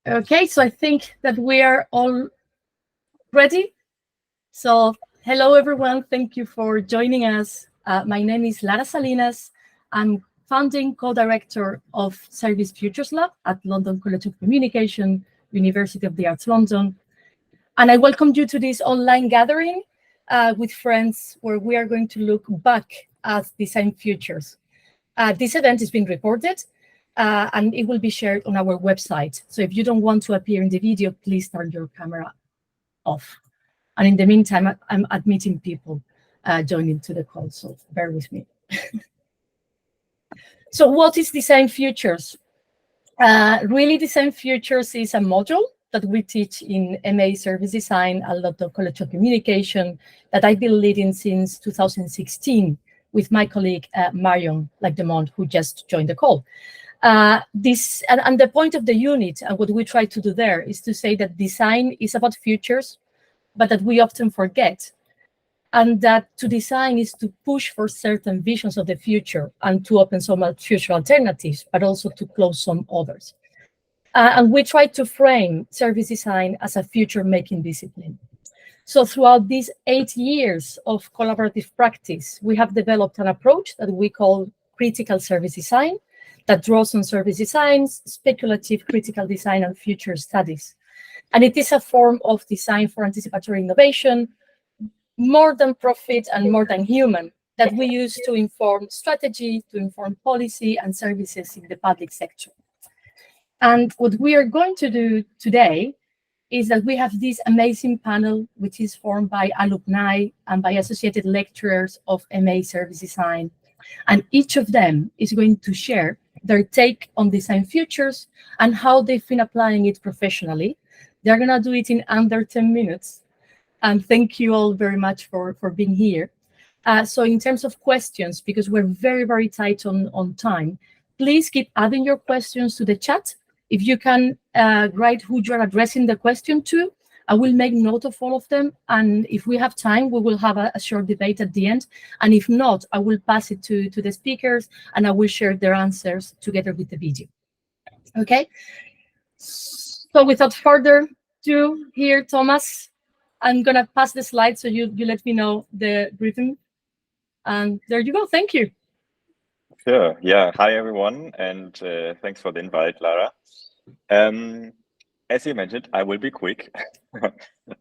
Okay, so I think that we are all ready. So hello, everyone. Thank you for joining us. My name is Lara Salinas. I'm founding co-director of Service Futures Lab at London College of Communication, University of the Arts London. And I welcome you to this online gathering with friends where we are going to look back at design futures. This event is being recorded and it will be shared on our website. So if you don't want to appear in the video, please turn your camera off. And in the meantime, I'm admitting people joining to the call, so bear with me. So what is Design Futures? Really, Design Futures is a module that we teach in MA Service Design at London College of Communication that I've been leading since 2016 with my colleague, Marion Lagdemont, who just joined the call. And the point of the unit and what we try to do there is to say that design is about futures, but that we often forget. And that to design is to push for certain visions of the future and to open some future alternatives, but also to close some others. And we try to frame service design as a future-making discipline. So throughout these 8 years of collaborative practice, we have developed an approach that we call critical service design that draws on service designs, speculative critical design, and future studies. And it is a form of design for anticipatory innovation, more than profit and more than human, that we use to inform strategy, to inform policy and services in the public sector. And what we are going to do today is that we have this amazing panel, which is formed by alumni and by associated lecturers of MA Service Design. And each of them is going to share their take on design futures and how they've been applying it professionally. They're going to do it in under 10 minutes. And thank you all very much for being here. So in terms of questions, because we're very, very tight on time, please keep adding your questions to the chat. If you can write who you're addressing the question to, I will make note of all of them. And if we have time, we will have a short debate at the end. And if not, I will pass it to the speakers and I will share their answers together with the video. Okay. So without further ado, here, Thomas, I'm going to pass the slide so you let me know the rhythm. And there you go. Thank you. Sure. Yeah. Hi, everyone. And thanks for the invite, Lara. As you mentioned, I will be quick.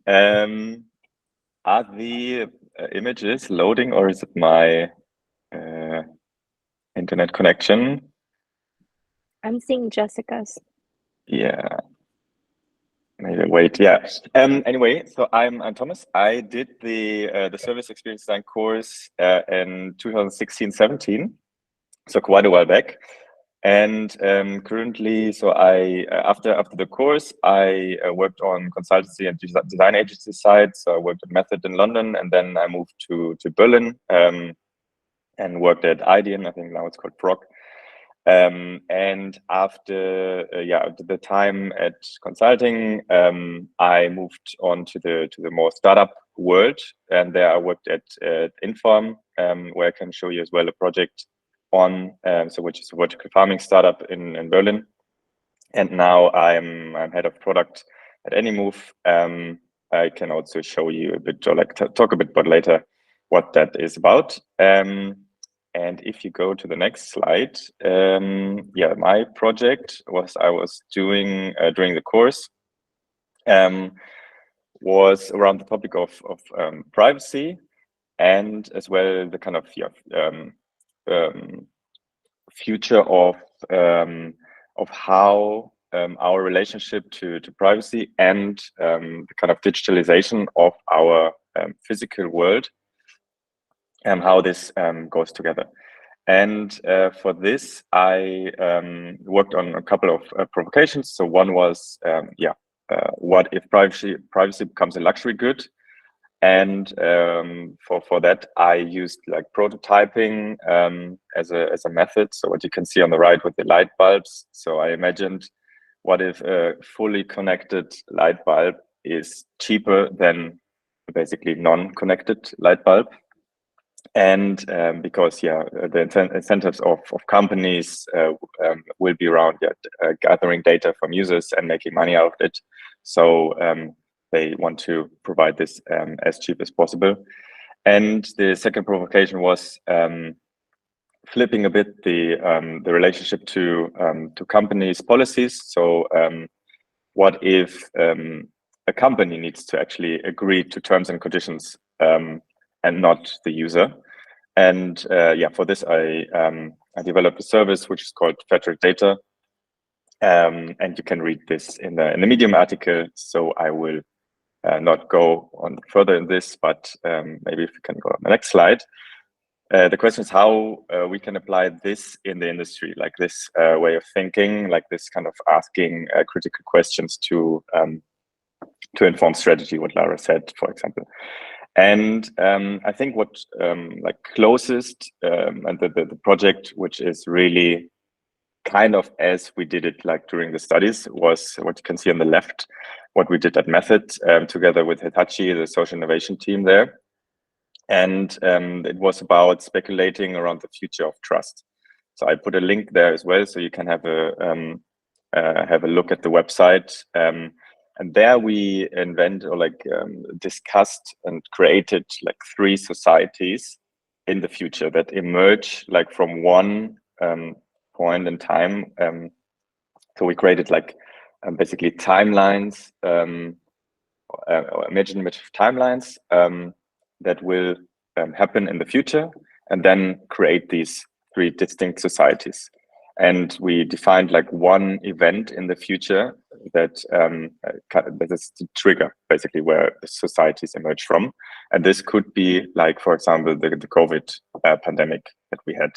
Are the images loading, or is it my internet connection? I'm seeing Jessica's. Yeah. Maybe wait. Yeah. Anyway, so I'm Thomas. I did the service experience design course in 2016-17, so quite a while back. And currently, so I after the course, I worked on consultancy and design agency side. So I worked at Method in London, and then I moved to Berlin and worked at IDEON. I think now it's called Frog. And after the time at consulting, I moved on to the more startup world, and there I worked at Inform, where I can show you as well a project on which is a vertical farming startup in Berlin. And now I'm head of product at Anymove. I can also show you a bit, or like talk a bit about later what that is about. And if you go to the next slide, my project I was doing during the course was around the topic of privacy, and as well the kind of future of how our relationship to privacy and the kind of digitalization of our physical world and how this goes together. And for this, I worked on a couple of provocations. So one was, what if privacy becomes a luxury good? And for that, I used like prototyping as a method. So what you can see on the right with the light bulbs. So I imagined, what if a fully connected light bulb is cheaper than basically non-connected light bulb? And because the incentives of companies will be around gathering data from users and making money out of it. So they want to provide this as cheap as possible. And the second provocation was flipping a bit the relationship to companies' policies. So what if a company needs to actually agree to terms and conditions and not the user? And for this I developed a service which is called Federated Data, and you can read this in the Medium article. So I will not go on further in this, but maybe if you can go on the next slide. The question is how we can apply this in the industry, like this way of thinking, like this kind of asking critical questions to inform strategy, what Lara said, for example. And I think what like closest and the project, which is really kind of as we did it like during the studies, was what you can see on the left, what we did at Method together with Hitachi, the social innovation team there. And it was about speculating around the future of trust. So I put a link there as well, so you can have a look at the website. And there we discussed and created like 3 societies in the future that emerge like from one point in time. So we created like basically timelines, imaginative timelines that will happen in the future, and then create these 3 distinct societies. And we defined like one event in the future that is the trigger, basically, where the societies emerge from. And this could be like, for example, the COVID pandemic that we had.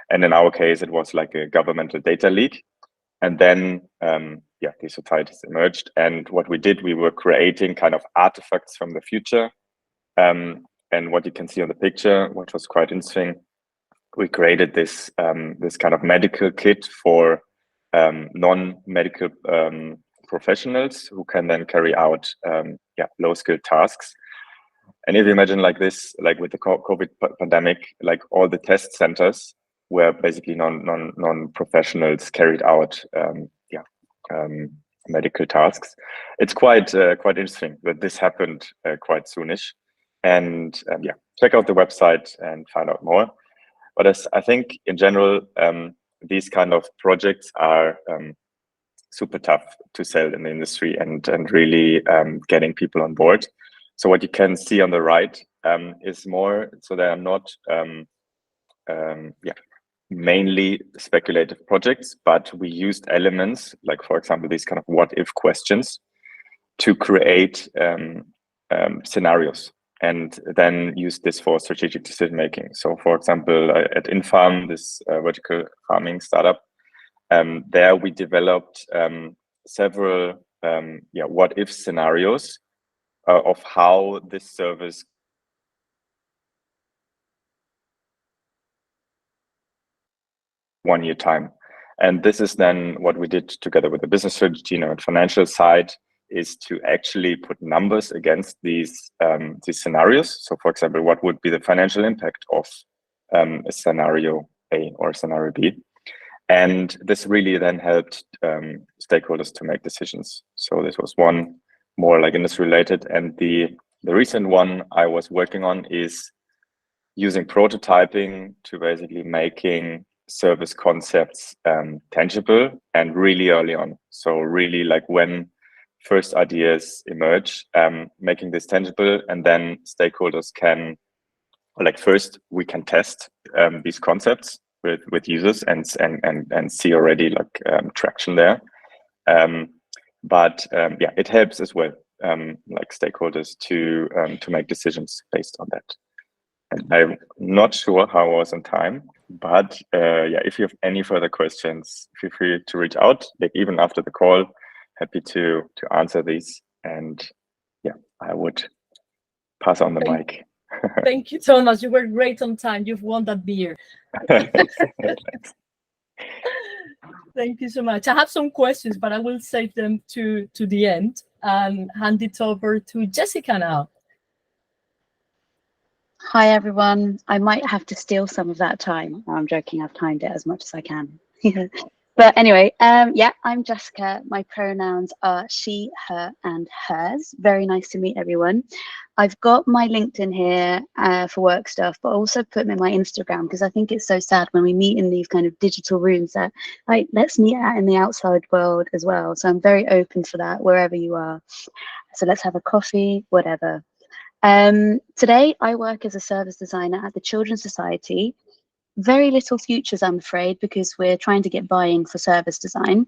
And in our case, it was like a governmental data leak. And then, these societies emerged. And what we did, we were creating kind of artifacts from the future. And what you can see on the picture, which was quite interesting, we created this this kind of medical kit for non-medical professionals who can then carry out low-skilled tasks. And if you imagine like this, like with the COVID pandemic, like all the test centers where basically non-professionals carried out medical tasks. It's quite interesting that this happened quite soonish. And check out the website and find out more. But as I think in general, these kind of projects are super tough to sell in the industry and really getting people on board. So what you can see on the right is more, so they are not mainly speculative projects, but we used elements like, for example, these kind of what if questions to create scenarios, and then use this for strategic decision making. So for example, at Infarm, this vertical farming startup, there we developed several what if scenarios of how this service one-year time. And this is then what we did together with the business strategy and financial side, is to actually put numbers against these scenarios. So for example, what would be the financial impact of a scenario A or scenario B? And this really then helped stakeholders to make decisions. So this was one more like industry related. And the recent one I was working on is using prototyping to basically making service concepts tangible and really early on. So really like when first ideas emerge, making this tangible, and then stakeholders can, like first we can test these concepts with users and see already like traction there. But it helps as well, like stakeholders to make decisions based on that. And I'm not sure how I was on time, but if you have any further questions, feel free to reach out, like even after the call. Happy to answer these, and I would pass on the mic. Thank you, Thomas. You were great on time. You've won that beer. Thank you so much. I have some questions, but I will save them to the end and hand it over to Jessica now. Hi everyone. I might have to steal some of that time. No, I'm joking. I've timed it as much as I can. But anyway, yeah, I'm Jessica. My pronouns are she, her, and hers. Very nice to meet everyone. I've got my LinkedIn here for work stuff, but also put in my Instagram because I think it's so sad when we meet in these kind of digital rooms that, like, let's meet out in the outside world as well. So I'm very open for that wherever you are. So let's have a coffee, whatever. Today I work as a service designer at the Children's Society. Very little futures, I'm afraid, because we're trying to get buy-in for service design.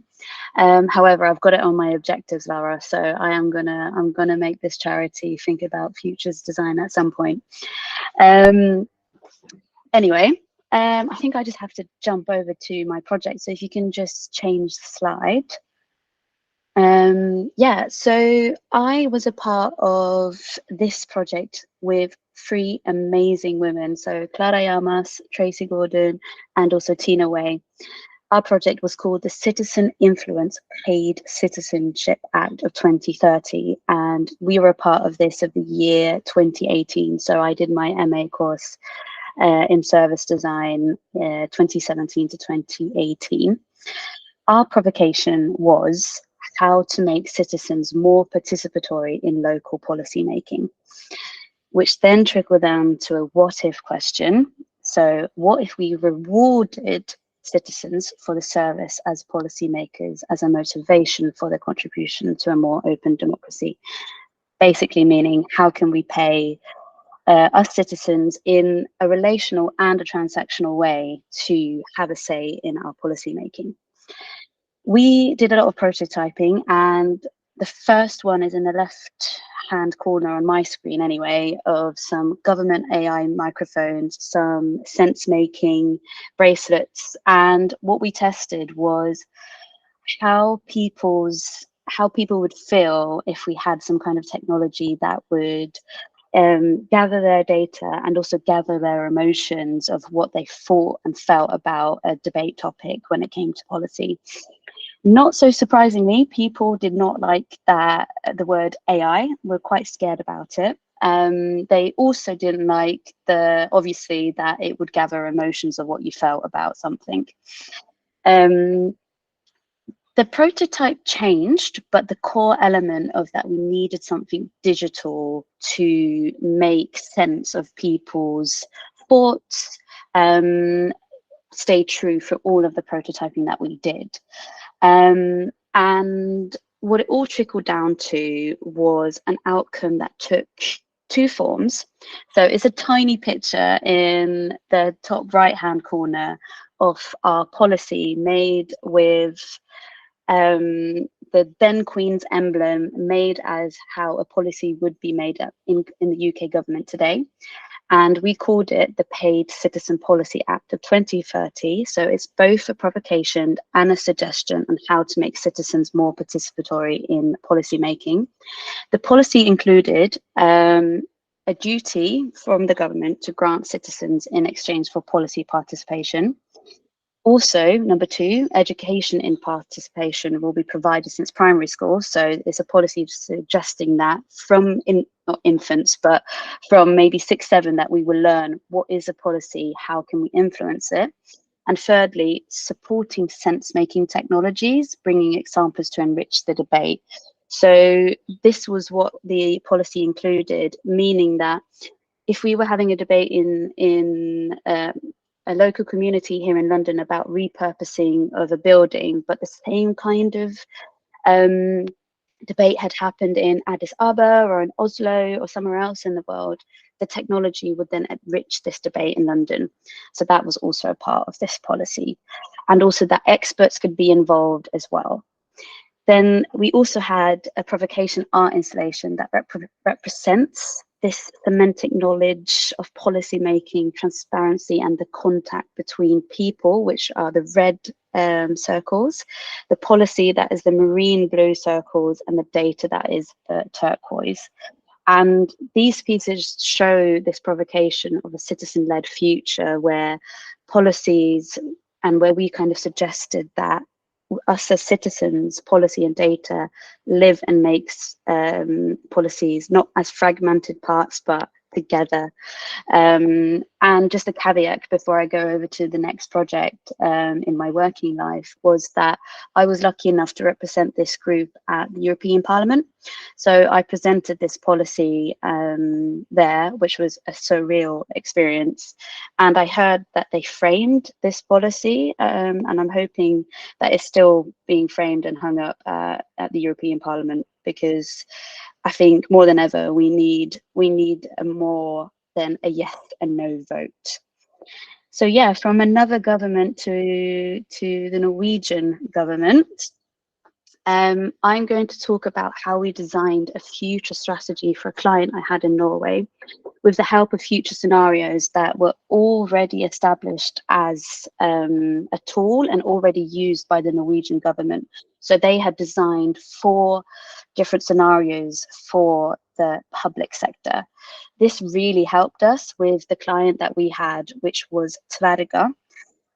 However, I've got it on my objectives, Laura, so I'm gonna make this charity think about futures design at some point. Anyway, I think I just have to jump over to my project. So if you can just change the slide. Yeah, so I was a part of this project with 3 amazing women. So Clara Llamas, Tracy Gordon, and also Tina Way. Our project was called the Citizen Influence Paid Citizenship Act of 2030. And we were a part of this of the year 2018. So I did my MA course in service design 2017 to 2018. Our provocation was how to make citizens more participatory in local policy making, which then trickled down to a what if question. So what if we rewarded citizens for the service as policymakers as a motivation for their contribution to a more open democracy? Basically meaning, how can we pay us citizens in a relational and a transactional way to have a say in our policy making? We did a lot of prototyping, and the first one is in the left hand corner on my screen anyway, of some government AI microphones, some sense making bracelets. And what we tested was how people would feel if we had some kind of technology that would gather their data and also gather their emotions of what they thought and felt about a debate topic when it came to policy. Not so surprisingly, people did not like that the word AI, were quite scared about it. They also didn't like obviously that it would gather emotions of what you felt about something. The prototype changed, but the core element of that, we needed something digital to make sense of people's thoughts, stay true for all of the prototyping that we did. And what it all trickled down to was an outcome that took 2 forms. So it's a tiny picture in the top right hand corner of our policy made with the then Queen's emblem, made as how a policy would be made up in the UK government today. And we called it the Paid Citizen Policy Act of 2030. So it's both a provocation and a suggestion on how to make citizens more participatory in policy making. The policy included a duty from the government to grant citizens in exchange for policy participation. Also, number 2, education in participation will be provided since primary school. So it's a policy suggesting that from, not infants, but from maybe 6, 7, that we will learn what is a policy, how can we influence it. And thirdly, supporting sense-making technologies, bringing examples to enrich the debate. So this was what the policy included, meaning that if we were having a debate in a local community here in London about repurposing of a building, but the same kind of debate had happened in Addis Ababa or in Oslo or somewhere else in the world, the technology would then enrich this debate in London. So that was also a part of this policy. And also that experts could be involved as well. Then we also had a provocation art installation that represents this semantic knowledge of policy making, transparency, and the contact between people, which are the red circles, the policy that is the marine blue circles, and the data that is the turquoise. And these pieces show this provocation of a citizen-led future where policies, and where we kind of suggested that us as citizens, policy and data, live and makes policies not as fragmented parts, but together. And just a caveat before I go over to the next project in my working life was that I was lucky enough to represent this group at the European Parliament. So I presented this policy there, which was a surreal experience. And I heard that they framed this policy, and I'm hoping that it's still being framed and hung up at the European Parliament, because I think more than ever we need a more than a yes and no vote. So yeah, from another government to the Norwegian government, I'm going to talk about how we designed a future strategy for a client I had in Norway with the help of future scenarios that were already established as a tool and already used by the Norwegian government. So they had designed 4 different scenarios for the public sector. This really helped us with the client that we had, which was Tverga,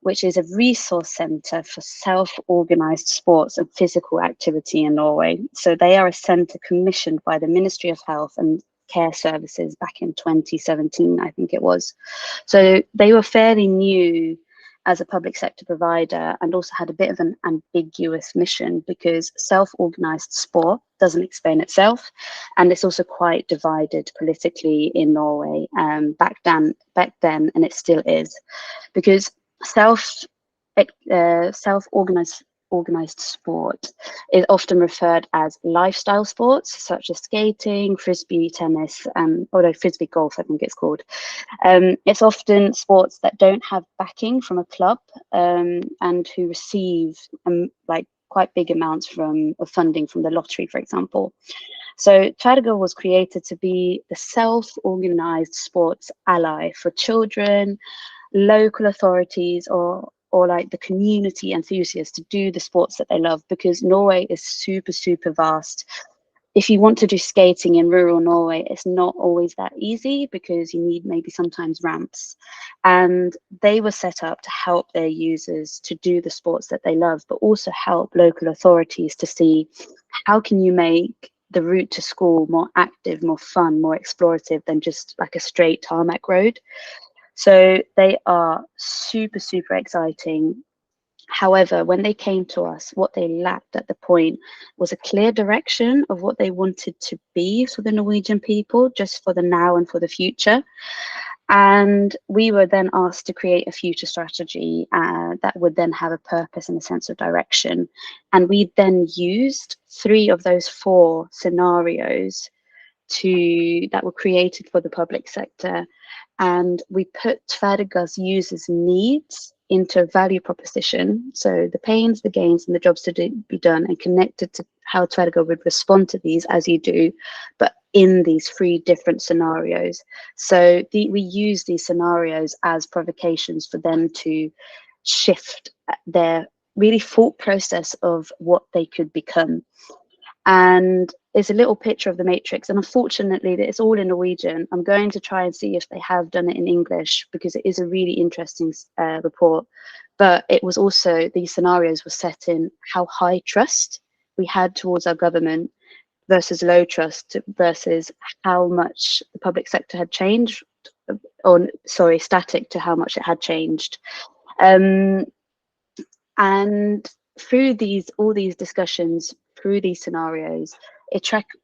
which is a resource centre for self-organised sports and physical activity in Norway. So they are a centre commissioned by the Ministry of Health and Care Services back in 2017, I think it was. So they were fairly new as a public sector provider, and also had a bit of an ambiguous mission, because self-organised sport doesn't explain itself, and it's also quite divided politically in Norway back then, and it still is, because self-organized sport is often referred as lifestyle sports, such as skating, frisbee tennis, although frisbee golf I think it's called. It's often sports that don't have backing from a club, and who receive like quite big amounts of funding from the lottery, for example. So Tverga was created to be the self-organized sports ally for children, local authorities, or like the community enthusiasts to do the sports that they love, because Norway is super vast. If you want to do skating in rural Norway, it's not always that easy, because you need maybe sometimes ramps. And they were set up to help their users to do the sports that they love, but also help local authorities to see how can you make the route to school more active, more fun, more explorative than just like a straight tarmac road. So they are super exciting. However, when they came to us, what they lacked at the point was a clear direction of what they wanted to be for the Norwegian people, just for the now and for the future. And we were then asked to create a future strategy that would then have a purpose and a sense of direction. And we then used 3 of those 4 scenarios that were created for the public sector, and we put Tverga's users' needs into a value proposition, so the pains, the gains, and the jobs to be done, and connected to how Tverga would respond to these, as you do, but in these 3 different scenarios. So we use these scenarios as provocations for them to shift their really thought process of what they could become. And it's a little picture of the matrix, and unfortunately it's all in Norwegian. I'm going to try and see if they have done it in English, because it is a really interesting report. But it was also, these scenarios were set in how high trust we had towards our government versus low trust, versus how much the public sector had changed, or sorry, static to how much it had changed. And through all these discussions, through these scenarios,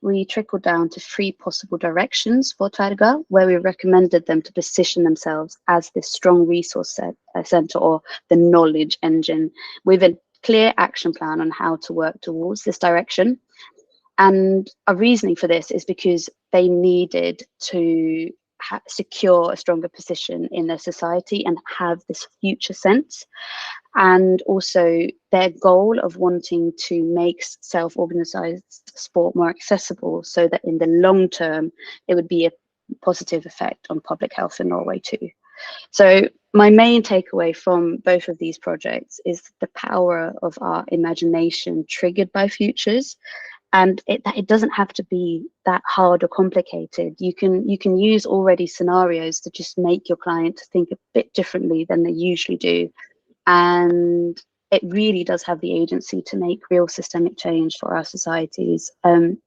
we trickled down to 3 possible directions for Tverga, where we recommended them to position themselves as this strong resource center, or the knowledge engine, with a clear action plan on how to work towards this direction. And our reasoning for this is because they needed to secure a stronger position in their society and have this future sense. And also their goal of wanting to make self-organized sport more accessible, so that in the long term it would be a positive effect on public health in Norway too. So my main takeaway from both of these projects is the power of our imagination triggered by futures, and it doesn't have to be that hard or complicated. You can use already scenarios to just make your client think a bit differently than they usually do. And it really does have the agency to make real systemic change for our societies,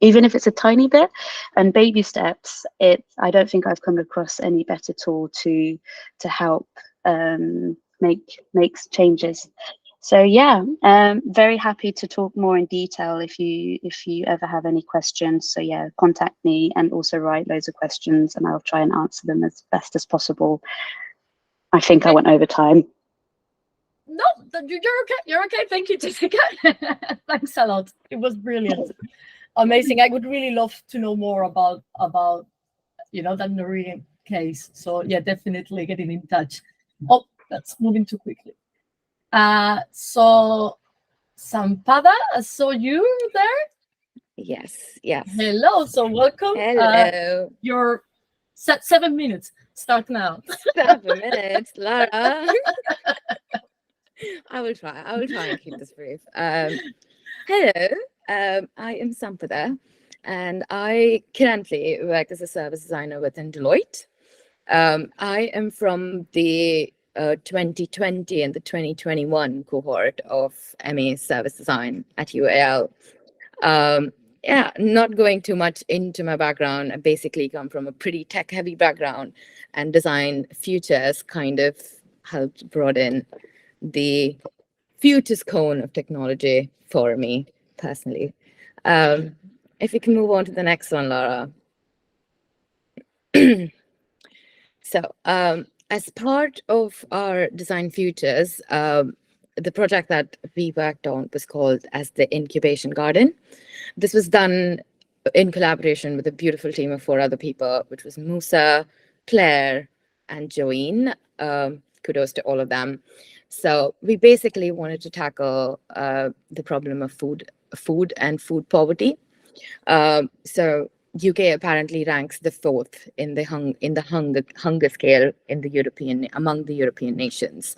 even if it's a tiny bit and baby steps. I don't think I've come across any better tool to help make changes. So yeah, very happy to talk more in detail if you ever have any questions. So yeah, contact me and also write loads of questions and I'll try and answer them as best as possible. I think I went over time. No, you're okay. You're okay. Thank you, Jessica. Thanks a lot. It was brilliant, amazing. I would really love to know more about that Noreen case. So yeah, definitely getting in touch. Oh, that's moving too quickly. So Sampada, I saw you there. Yes. Hello. So welcome. Hello. Your 7 minutes. Start now. 7 minutes, Lara. I will try and keep this brief. Hello, I am Sampada, and I currently work as a service designer within Deloitte. I am from the 2020 and the 2021 cohort of MA Service Design at UAL. Yeah, not going too much into my background. I basically come from a pretty tech-heavy background, and Design Futures kind of helped broaden the futures cone of technology for me personally. If we can move on to the next one, Laura. So as part of our Design Futures, the project that we worked on was called as the Incubation Garden. This was done in collaboration with a beautiful team of 4 other people, which was Musa, Claire, and Joeen. Kudos to all of them. So we basically wanted to tackle the problem of food and food poverty. So UK apparently ranks the 4th in the hunger scale in among the European nations.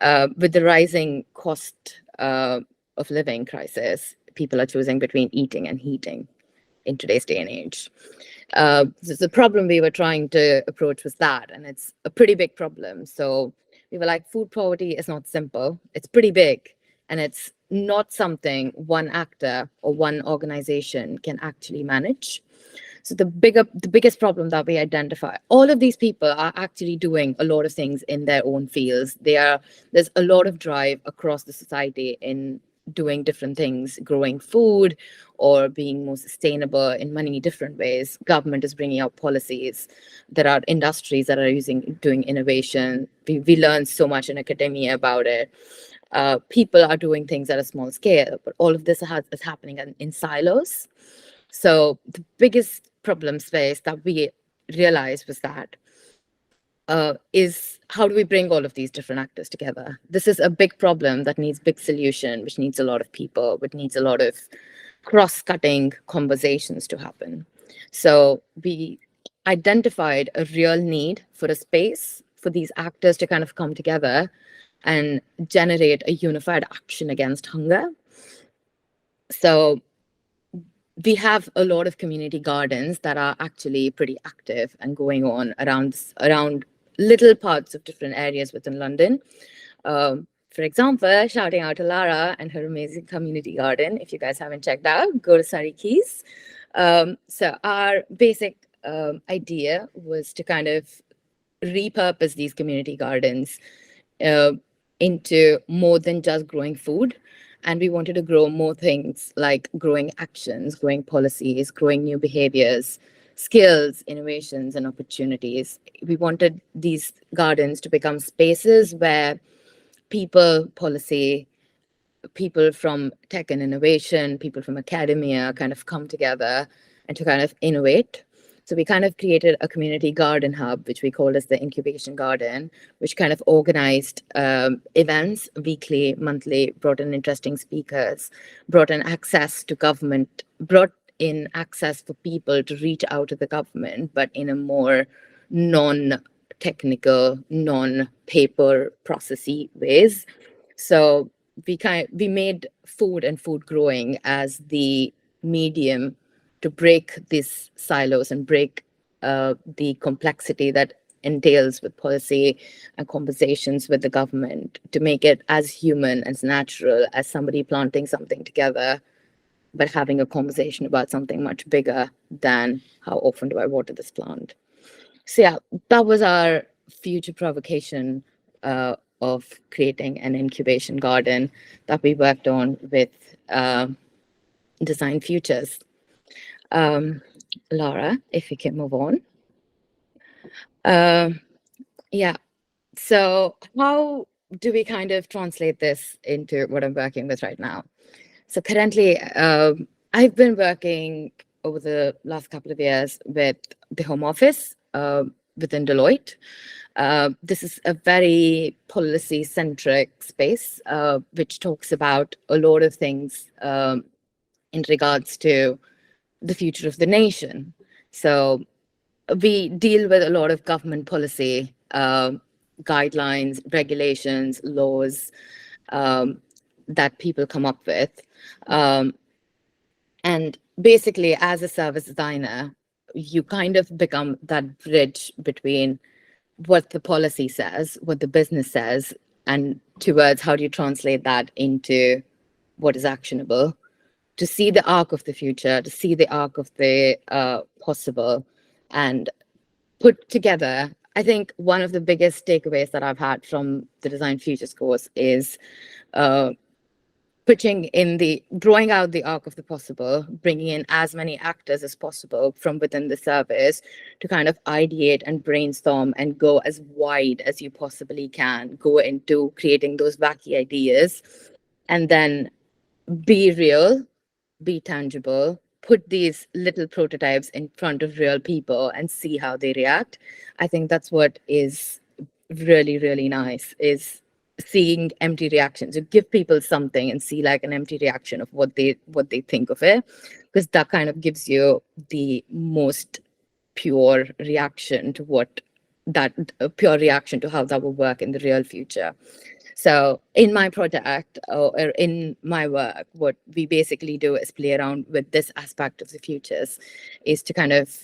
With the rising cost of living crisis, people are choosing between eating and heating in today's day and age. So the problem we were trying to approach was that, and it's a pretty big problem. So we were like, food poverty is not simple. It's pretty big, and it's not something one actor or one organization can actually manage. So the biggest problem that we identify, all of these people are actually doing a lot of things in their own fields. There's a lot of drive across the society in doing different things, growing food or being more sustainable in many different ways. Government is bringing out policies. There are industries that are doing innovation. We learn so much in academia about it. People are doing things at a small scale, but all of this is happening in silos. So the biggest problem space that we realized was that is how do we bring all of these different actors together? This is a big problem that needs big solution, which needs a lot of people, which needs a lot of cross-cutting conversations to happen. So we identified a real need for a space for these actors to kind of come together and generate a unified action against hunger. So we have a lot of community gardens that are actually pretty active and going on around little parts of different areas within London. For example, shouting out to Lara and her amazing community garden. If you guys haven't checked out, go to Surrey Quays. So our basic idea was to kind of repurpose these community gardens into more than just growing food. And we wanted to grow more things like growing actions, growing policies, growing new behaviors, skills, innovations, and opportunities. We wanted these gardens to become spaces where people, policy, people from tech and innovation, people from academia kind of come together and to kind of innovate. So we kind of created a community garden hub, which we called as the Incubation Garden, which kind of organized events weekly, monthly, brought in interesting speakers, brought in access to government, brought in access for people to reach out to the government, but in a more non-technical, non-paper processy ways. So we made food and food growing as the medium to break these silos and break the complexity that entails with policy and conversations with the government to make it as human, as natural as somebody planting something together, but having a conversation about something much bigger than how often do I water this plant. So yeah, that was our future provocation of creating an incubation garden that we worked on with Design Futures. Laura, if you can move on. Yeah, so how do we kind of translate this into what I'm working with right now? So currently, I've been working over the last couple of years with the Home Office within Deloitte. This is a very policy-centric space, which talks about a lot of things in regards to the future of the nation. So we deal with a lot of government policy, guidelines, regulations, laws that people come up with. And basically, as a service designer, you kind of become that bridge between what the policy says, what the business says, and towards how do you translate that into what is actionable, to see the arc of the future, to see the arc of the possible, and put together. I think one of the biggest takeaways that I've had from the Design Futures course is drawing out the arc of the possible, bringing in as many actors as possible from within the service to kind of ideate and brainstorm and go as wide as you possibly can, go into creating those wacky ideas, and then be real, be tangible, put these little prototypes in front of real people and see how they react. I think that's what is really, really nice, is seeing empty reactions. You give people something and see like an empty reaction of what they think of it, because that kind of gives you the most pure reaction to pure reaction to how that will work in the real future. So in my project or in my work, what we basically do is play around with this aspect of the futures, is to kind of,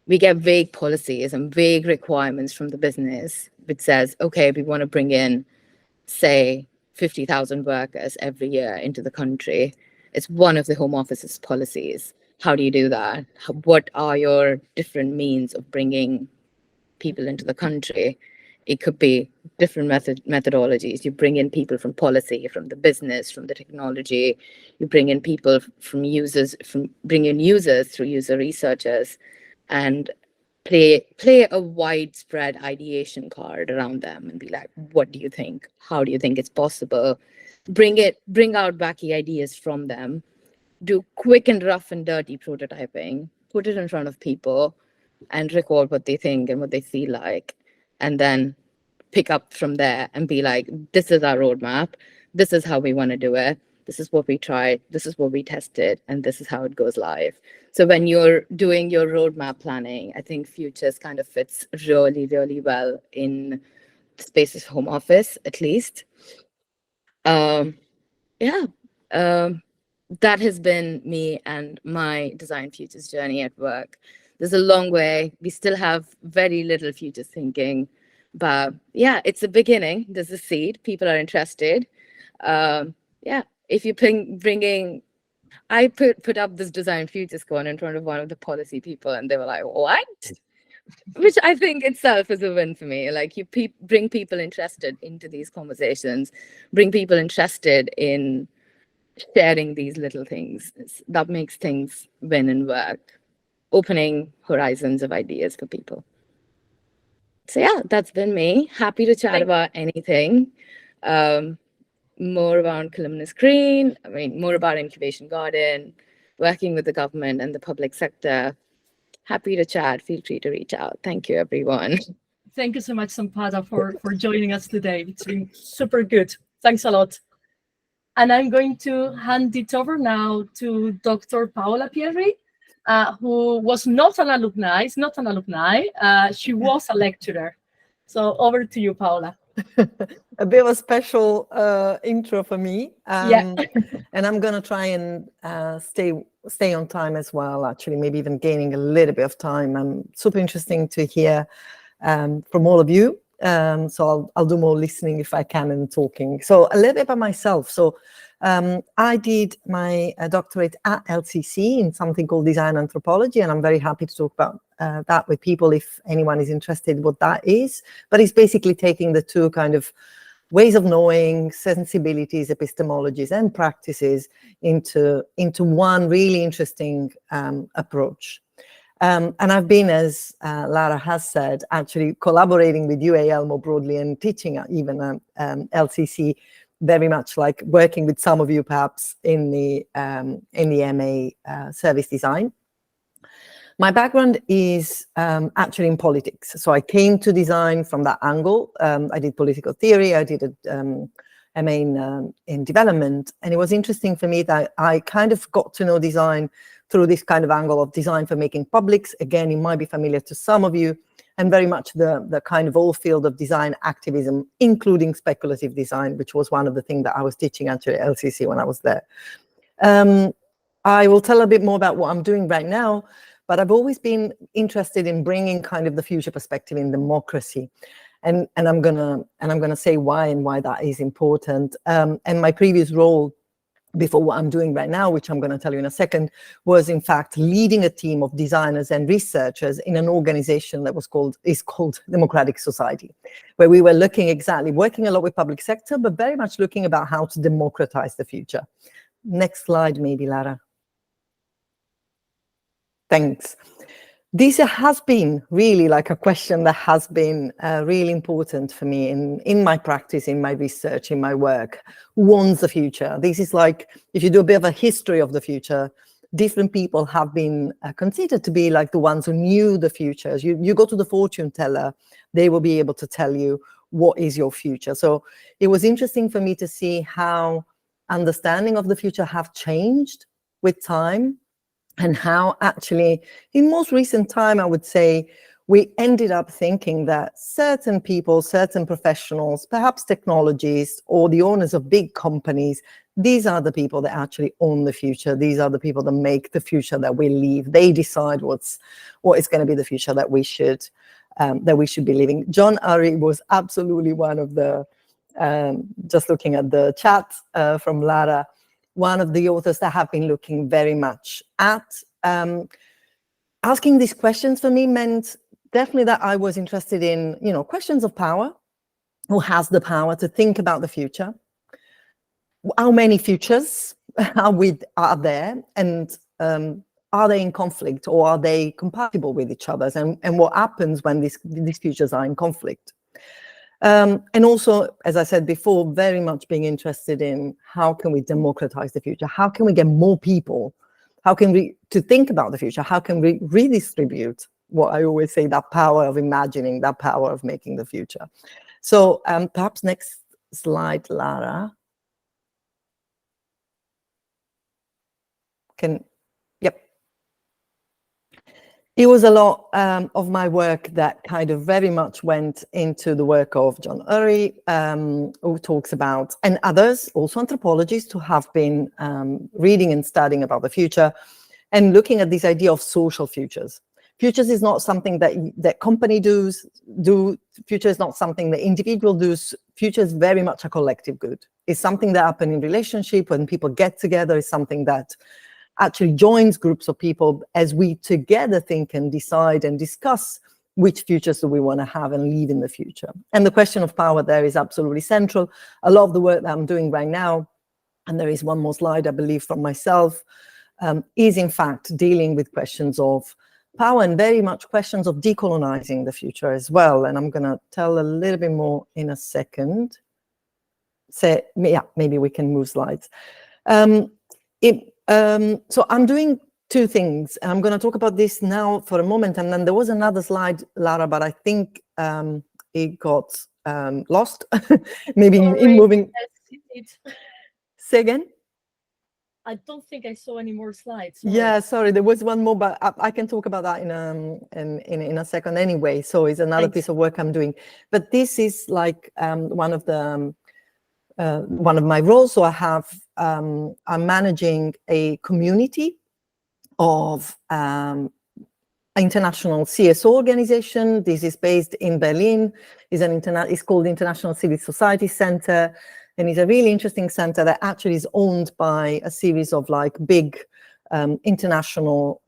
we get vague policies and vague requirements from the business, which says, okay, we want to bring in, say, 50,000 workers every year into the country. It's one of the Home Office's policies. How do you do that? What are your different means of bringing people into the country? It could be different methodologies. You bring in people from policy, from the business, from the technology. You bring in people bring in users through user researchers, and play a widespread ideation card around them and be like, what do you think? How do you think it's possible? Bring out wacky ideas from them. Do quick and rough and dirty prototyping. Put it in front of people and record what they think and what they feel like. And then pick up from there and be like, this is our roadmap. This is how we want to do it. This is what we tried. This is what we tested. And this is how it goes live. So when you're doing your roadmap planning, I think Futures kind of fits really, really well in the space of Home Office, at least. That has been me and my Design Futures journey at work. There's a long way. We still have very little futures thinking. But yeah, it's a beginning. There's a seed. People are interested. If you I put up this Design Futures corner in front of one of the policy people, and they were like, what? Which I think itself is a win for me. Like, you bring people interested into these conversations, bring people interested in sharing these little things. That makes things win and work, opening horizons of ideas for people. So yeah, that's been me. Happy to chat about anything. More about Columnus Green, more about Incubation Garden, working with the government and the public sector. Happy to chat. Feel free to reach out. Thank you, everyone. Thank you so much, Sampada, for joining us today. It's been super good. Thanks a lot. And I'm going to hand it over now to Dr. Paola Pierri, who was not an alumni. She was a lecturer. So over to you, Paola. A bit of a special intro for me. Yeah. And I'm going to try and stay on time as well, actually, maybe even gaining a little bit of time. Super interesting to hear from all of you. So I'll do more listening if I can and talking. So a little bit about myself. So I did my doctorate at LCC in something called design anthropology, and I'm very happy to talk about that with people if anyone is interested what that is. But it's basically taking the two kind of ways of knowing, sensibilities, epistemologies, and practices into one really interesting approach. And I've been, as Lara has said, actually collaborating with UAL more broadly and teaching even LCC, very much like working with some of you perhaps in the MA service design. My background is actually in politics. So I came to design from that angle. I did political theory. I did a MA in development. And it was interesting for me that I kind of got to know design through this kind of angle of design for making publics. Again, it might be familiar to some of you, and very much the kind of whole field of design activism, including speculative design, which was one of the things that I was teaching actually at LCC when I was there. I will tell a bit more about what I'm doing right now, but I've always been interested in bringing kind of the future perspective in democracy. And I'm gonna say why and why that is important. And my previous role before what I'm doing right now, which I'm going to tell you in a second, was in fact leading a team of designers and researchers in an organization that is called Democratic Society, where we were working a lot with public sector, but very much looking about how to democratize the future. Next slide, maybe, Lara. Thanks. This has been really like a question that has been really important for me in my practice, in my research, in my work. Who owns the future? This is like, if you do a bit of a history of the future, different people have been considered to be like the ones who knew the future. You go to the fortune teller, they will be able to tell you what is your future. So it was interesting for me to see how understanding of the future have changed with time, and how actually in most recent time, I would say, we ended up thinking that certain people, certain professionals, perhaps technologists or the owners of big companies, these are the people that actually own the future. These are the people that make the future that we live. They decide what is going to be the future that we should be living. John Urry was absolutely one of the, just looking at the chat from Lara, one of the authors that have been looking very much at asking these questions. For me meant definitely that I was interested in, questions of power. Who has the power to think about the future? How many futures are there? And are they in conflict, or are they compatible with each other? And what happens when these futures are in conflict? And also, as I said before, very much being interested in how can we democratize the future? How can we get more people? How can we to think about the future? How can we redistribute what I always say, that power of imagining, that power of making the future? So perhaps next slide, Lara. Yep. It was a lot of my work that kind of very much went into the work of John Urry, who talks about, and others, also anthropologists who have been reading and studying about the future and looking at this idea of social futures. Futures is not something that company do. Future is not something that individual does. Future is very much a collective good. It's something that happens in relationship when people get together. It's something that actually joins groups of people as we together think and decide and discuss which futures do we want to have and live in the future. And the question of power there is absolutely central. A lot of the work that I'm doing right now, and there is one more slide, I believe, from myself, is in fact dealing with questions of power and very much questions of decolonizing the future as well. And I'm going to tell a little bit more in a second. So yeah, maybe we can move slides. So I'm doing two things, and I'm going to talk about this now for a moment. And then there was another slide, Lara, but I think it got lost, maybe in moving. Say again? I don't think I saw any more slides. Yeah, sorry, there was one more, but I can talk about that in a second anyway. So it's another piece of work I'm doing. But this is like one of my roles. So I'm managing a community of international CSO organization. This is based in Berlin. It's called International Civil Society Center, and it's a really interesting center that actually is owned by a series of like big international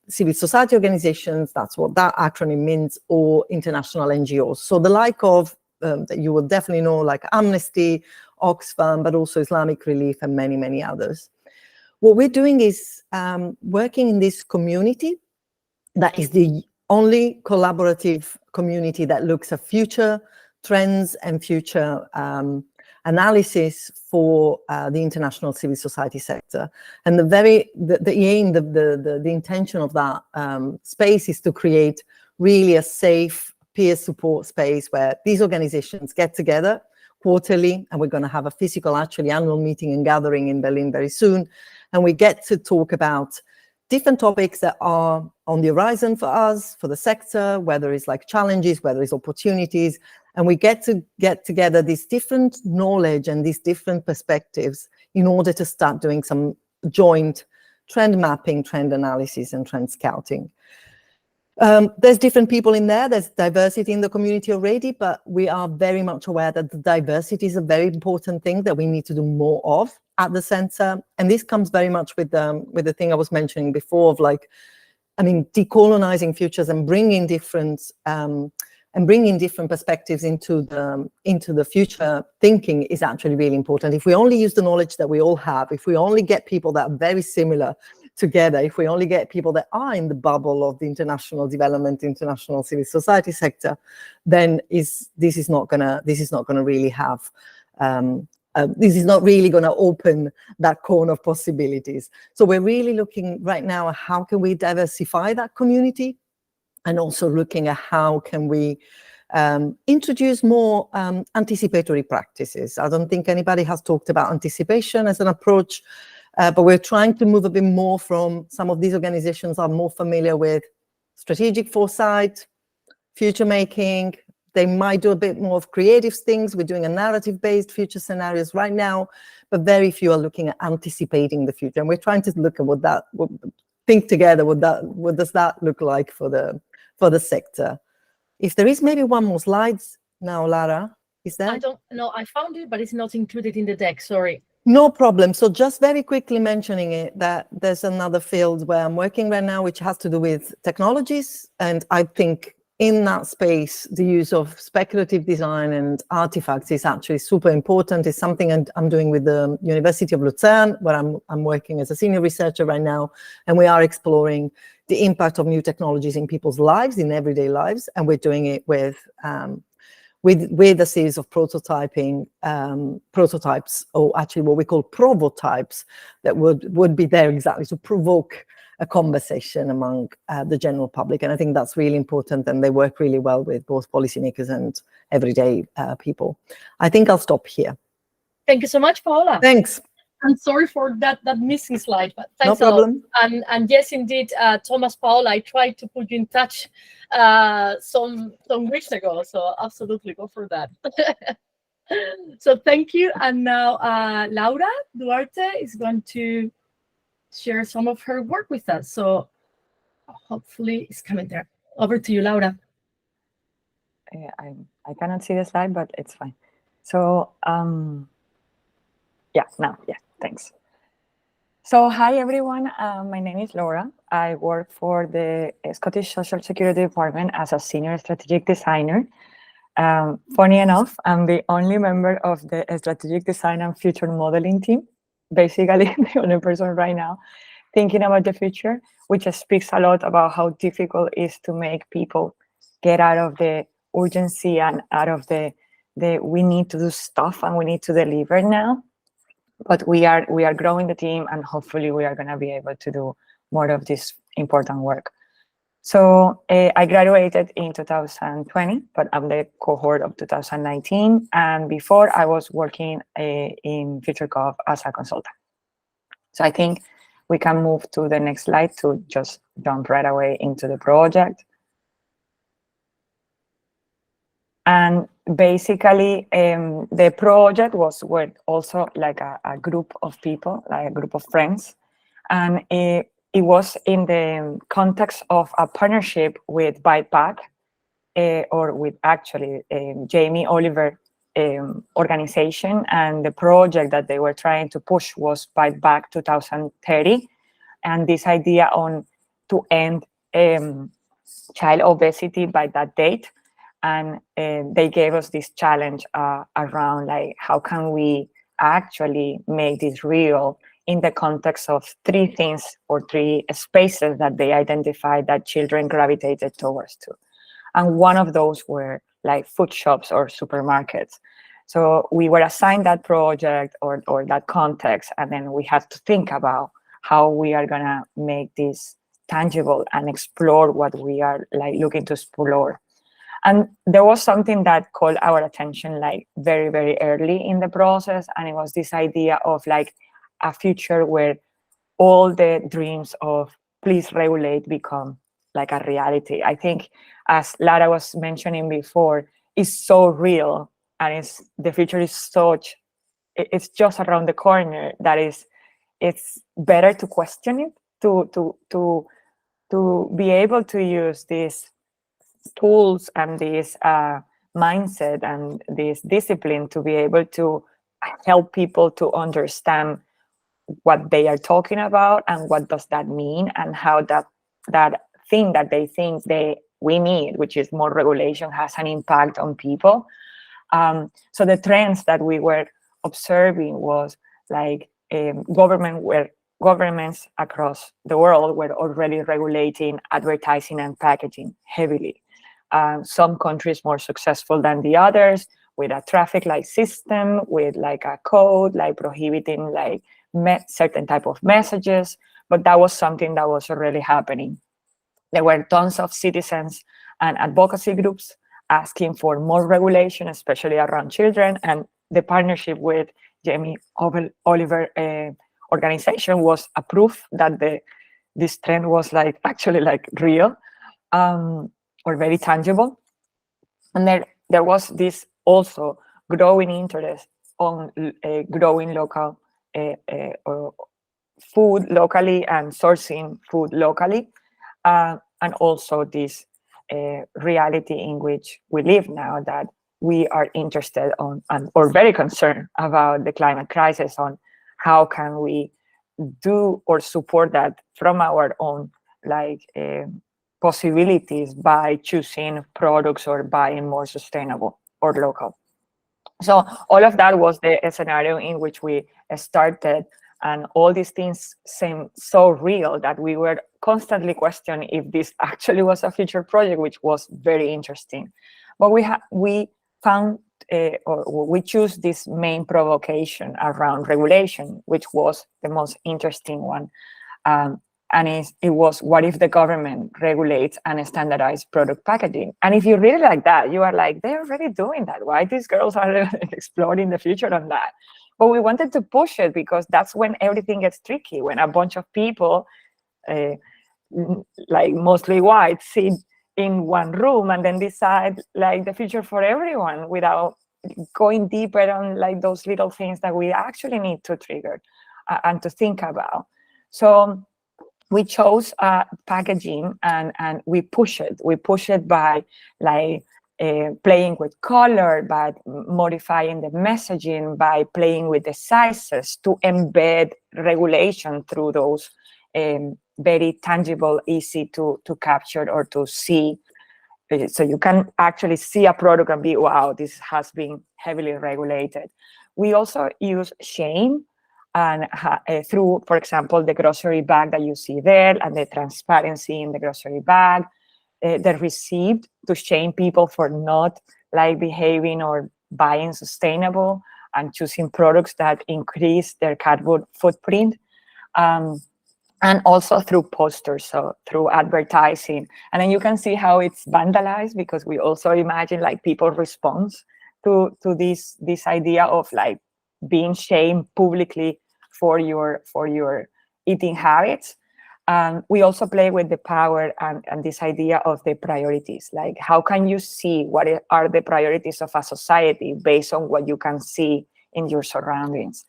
civil society organizations. That's what that acronym means, or international NGOs. So the like of that you will definitely know, like Amnesty, Oxfam, but also Islamic Relief and many, many others. What we're doing is working in this community that is the only collaborative community that looks at future trends and future analysis for the international civil society sector. And the aim, the intention of that space is to create really a safe peer support space where these organizations get together quarterly, and we're going to have a physical, actually annual meeting and gathering in Berlin very soon. And we get to talk about different topics that are on the horizon for us, for the sector, whether it's like challenges, whether it's opportunities. And we get together this different knowledge and these different perspectives in order to start doing some joint trend mapping, trend analysis, and trend scouting. There's different people in there. There's diversity in the community already, but we are very much aware that the diversity is a very important thing that we need to do more of at the center. And this comes very much with the thing I was mentioning before of like, I mean, decolonizing futures and bringing different perspectives into the future thinking is actually really important. If we only use the knowledge that we all have, if we only get people that are very similar together, if we only get people that are in the bubble of the international development, international civil society sector, then this is not gonna really have this is not really going to open that cone of possibilities. So we're really looking right now at how can we diversify that community, and also looking at how can we introduce more anticipatory practices. I don't think anybody has talked about anticipation as an approach, but we're trying to move a bit more from, some of these organizations are more familiar with strategic foresight, future making. They might do a bit more of creative things. We're doing a narrative-based future scenarios right now, but very few are looking at anticipating the future. And we're trying to look at think together what does that look like for the sector. If there is maybe one more slides now, Lara, is there? I don't know. I found it, but it's not included in the deck. Sorry. No problem. So just very quickly mentioning it, that there's another field where I'm working right now, which has to do with technologies. And I think in that space, the use of speculative design and artifacts is actually super important. It's something I'm doing with the University of Lucerne, where I'm working as a senior researcher right now. And we are exploring the impact of new technologies in people's lives, in everyday lives. And we're doing it with a series of prototypes, or actually what we call prototypes, that would be there exactly to provoke a conversation among the general public. And I think that's really important, and they work really well with both policymakers and everyday people. I think I'll stop here. Thank you so much, Paola. Thanks. I'm sorry for that missing slide, but thanks No problem. a lot. And yes, indeed, Thomas, Paola, I tried to put you in touch some weeks ago, so absolutely go for that. So thank you. And now Laura Duarte is going to share some of her work with us. So hopefully it's coming there. Over to you, Laura. I cannot see the slide, but it's fine. So thanks. So hi everyone, my name is Laura. I work for the Scottish Social Security Department as a senior strategic designer. Funny enough, I'm the only member of the strategic design and future modeling team. Basically, the only person right now thinking about the future, which speaks a lot about how difficult it is to make people get out of the urgency and out of the we need to do stuff and we need to deliver now. But we are growing the team, and hopefully we are going to be able to do more of this important work. So I graduated in 2020, but I'm the cohort of 2019. And before, I was working in FutureGov as a consultant. So I think we can move to the next slide to just jump right away into the project. And basically, the project was with also like a group of people, like a group of friends. And it was in the context of a partnership with Bite Back, or with actually Jamie Oliver organization, and the project that they were trying to push was Bite Back 2030, and this idea on to end child obesity by that date. And they gave us this challenge around like, how can we actually make this real in the context of three things or three spaces that they identified that children gravitated towards to. And one of those were like food shops or supermarkets. So we were assigned that project or that context, and then we had to think about how we are gonna make this tangible and explore what we are like looking to explore. And there was something that caught our attention like very, very early in the process, and it was this idea of like a future where all the dreams of please regulate become like a reality. I think, as Lara was mentioning before, it's so real, and the future is such, it's just around the corner that it's better to question it, to be able to use these tools and this mindset and this discipline to be able to help people to understand what they are talking about and what does that mean, and how that thing that they think we need, which is more regulation, has an impact on people. So the trends that we were observing was like governments across the world were already regulating advertising and packaging heavily. Some countries more successful than the others, with a traffic light system, with like a code, like prohibiting like certain type of messages. But that was something that was already happening. There were tons of citizens and advocacy groups asking for more regulation, especially around children. And the partnership with Jamie Oliver organization was a proof that this trend was like actually like real, or very tangible. And there was this also growing interest on growing local food locally and sourcing food locally, and also this reality in which we live now, that we are interested on or very concerned about the climate crisis, on how can we do or support that from our own like possibilities by choosing products or buying more sustainable or local. So all of that was the scenario in which we started, and all these things seemed so real that we were constantly questioning if this actually was a future project, which was very interesting. But we found or we choose this main provocation around regulation, which was the most interesting one. And it was, what if the government regulates and standardizes product packaging? And if you really like that, you are like, they're already doing that. Why these girls are exploring the future on that? But we wanted to push it because that's when everything gets tricky, when a bunch of people, like mostly white, sit in one room and then decide like the future for everyone without going deeper on like those little things that we actually need to trigger and to think about. So we chose packaging and we push it. We push it by like playing with color, by modifying the messaging, by playing with the sizes to embed regulation through those very tangible, easy to capture or to see. So you can actually see a product and be, wow, this has been heavily regulated. We also use shame and through, for example, the grocery bag that you see there and the transparency in the grocery bag, the receipt to shame people for not like behaving or buying sustainable and choosing products that increase their carbon footprint. And also through posters, so through advertising. And then you can see how it's vandalized, because we also imagine like people's response to this idea of like being shamed publicly for your eating habits. We also play with the power and this idea of the priorities. Like, how can you see what are the priorities of a society based on what you can see in your surroundings?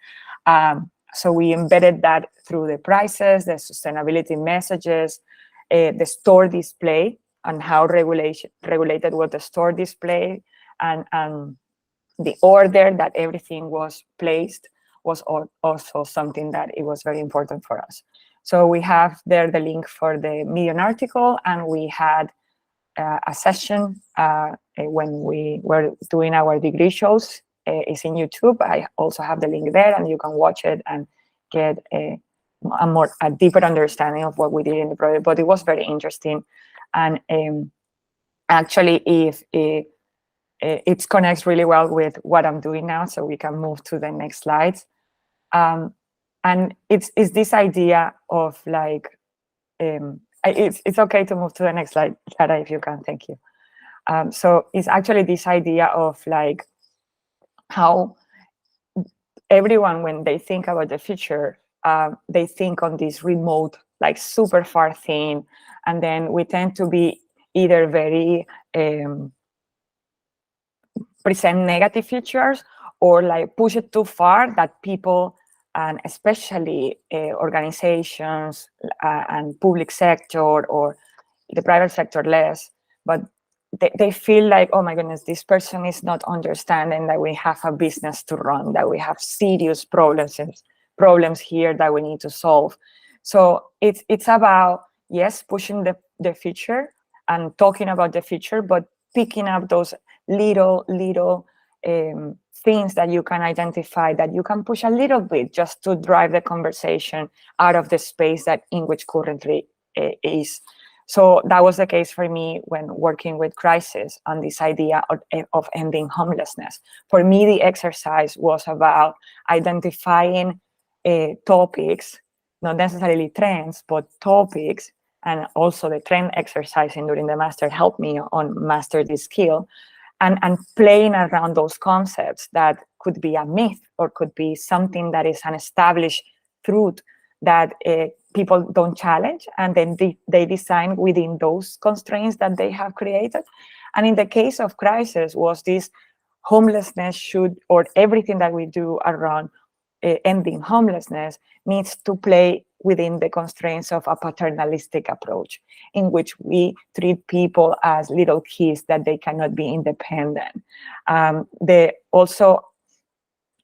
So we embedded that through the prices, the sustainability messages, the store display, and how regulated was the store display, and the order that everything was placed was also something that it was very important for us. So we have there the link for the Medium article, and we had a session when we were doing our degree shows. It's in YouTube. I also have the link there, and you can watch it and get a deeper understanding of what we did in the project. But it was very interesting, and actually, if it connects really well with what I'm doing now, so we can move to the next slides. And it's this idea of like, it's okay to move to the next slide, Clara, if you can, thank you. So it's actually this idea of like how everyone, when they think about the future, they think on this remote, like super far thing. And then we tend to be either very present negative futures, or like push it too far that people, and especially organizations and public sector or the private sector less, but they feel like, oh my goodness, this person is not understanding that we have a business to run, that we have serious problems here that we need to solve. So it's about, yes, pushing the future and talking about the future, but picking up those little things that you can identify, that you can push a little bit just to drive the conversation out of the space that in which currently is. So that was the case for me when working with Crisis on this idea of ending homelessness. For me, the exercise was about identifying topics, not necessarily trends, but topics, and also the trend exercising during the master helped me on master this skill, and playing around those concepts that could be a myth or could be something that is an established truth that people don't challenge, and then they design within those constraints that they have created. And in the case of Crisis, was this homelessness should, or everything that we do around ending homelessness needs to play within the constraints of a paternalistic approach, in which we treat people as little kids, that they cannot be independent.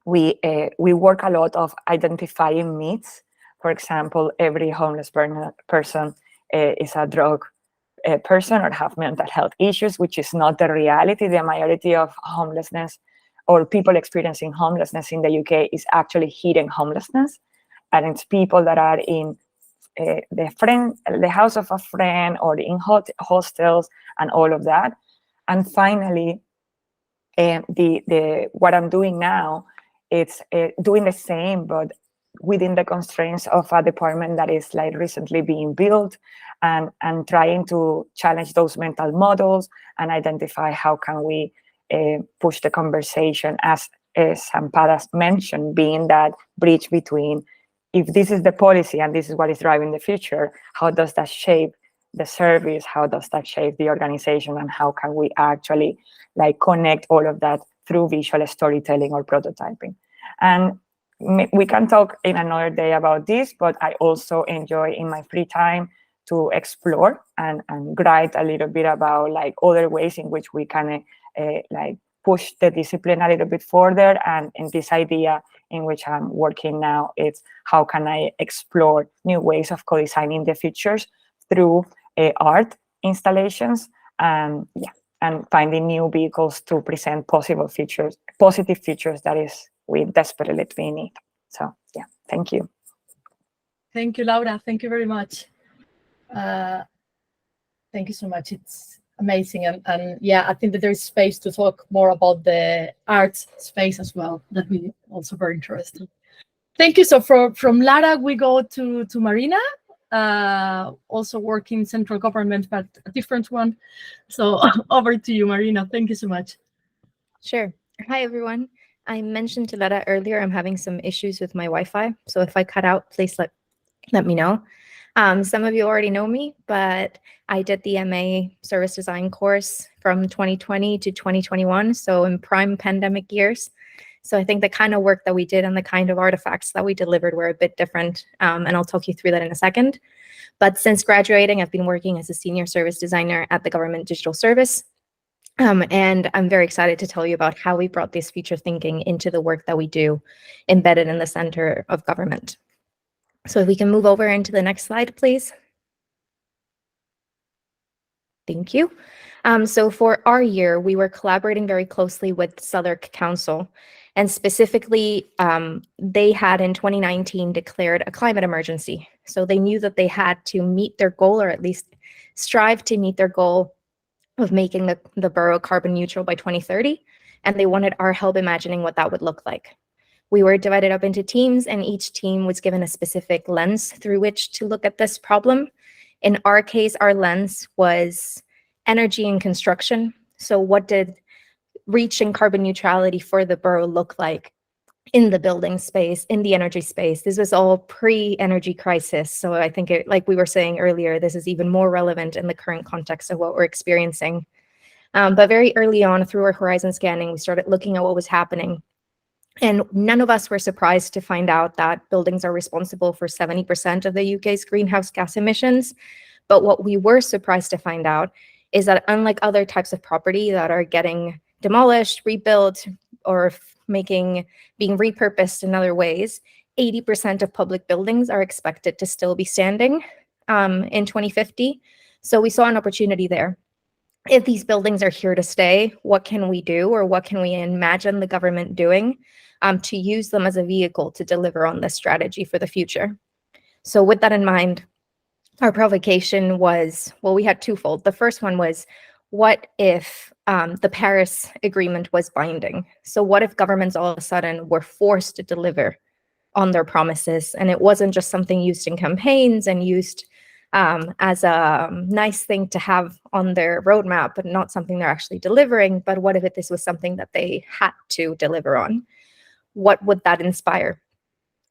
We work a lot of identifying myths. For example, every homeless person is a drug person or have mental health issues, which is not the reality. The majority of homelessness or people experiencing homelessness in the UK is actually hidden homelessness. And it's people that are in the house of a friend or in hostels and all of that. And finally, what I'm doing now, it's doing the same, but within the constraints of a department that is like recently being built, and trying to challenge those mental models and identify how can we push the conversation, as Sampadas mentioned, being that bridge between, if this is the policy and this is what is driving the future, how does that shape the service? How does that shape the organization? And how can we actually like connect all of that through visual storytelling or prototyping? And we can talk in another day about this, but I also enjoy in my free time to explore and write a little bit about like other ways in which we can like push the discipline a little bit further. And in this idea in which I'm working now, it's how can I explore new ways of co-designing the futures through art installations, and finding new vehicles to present positive futures that is we desperately need. So yeah, thank you. Thank you, Laura. Thank you very much. Thank you so much. It's amazing. And yeah, I think that there is space to talk more about the arts space as well. That we also very interesting. Thank you. So from Lara, we go to Marina, also working central government, but a different one. So over to you, Marina. Thank you so much. Sure. Hi, everyone. I mentioned to Lara earlier, I'm having some issues with my Wi-Fi. So if I cut out, please let me know. Some of you already know me, but I did the MA service design course from 2020 to 2021. So in prime pandemic years. So I think the kind of work that we did and the kind of artifacts that we delivered were a bit different. And I'll talk you through that in a second. But since graduating, I've been working as a senior service designer at the Government Digital Service. And I'm very excited to tell you about how we brought this future thinking into the work that we do embedded in the center of government. So if we can move over into the next slide, please. Thank you. So for our year, we were collaborating very closely with Southwark Council, and specifically, they had in 2019 declared a climate emergency. So they knew that they had to meet their goal, or at least strive to meet their goal of making the borough carbon neutral by 2030, and they wanted our help imagining what that would look like. We were divided up into teams, and each team was given a specific lens through which to look at this problem. In our case, our lens was energy and construction. So what did reaching carbon neutrality for the borough look like in the building space, in the energy space? This was all pre-energy crisis. So I think, like we were saying earlier, this is even more relevant in the current context of what we're experiencing. But very early on, through our horizon scanning, we started looking at what was happening. And none of us were surprised to find out that buildings are responsible for 70% of the UK's greenhouse gas emissions. But what we were surprised to find out is that unlike other types of property that are getting demolished, rebuilt, or being repurposed in other ways, 80% of public buildings are expected to still be standing in 2050. So we saw an opportunity there. If these buildings are here to stay, what can we do, or what can we imagine the government doing to use them as a vehicle to deliver on this strategy for the future? So with that in mind, our provocation was, well, we had twofold. The first one was, what if the Paris Agreement was binding? So what if governments all of a sudden were forced to deliver on their promises, and it wasn't just something used in campaigns and used as a nice thing to have on their roadmap, but not something they're actually delivering? But what if this was something that they had to deliver on? What would that inspire?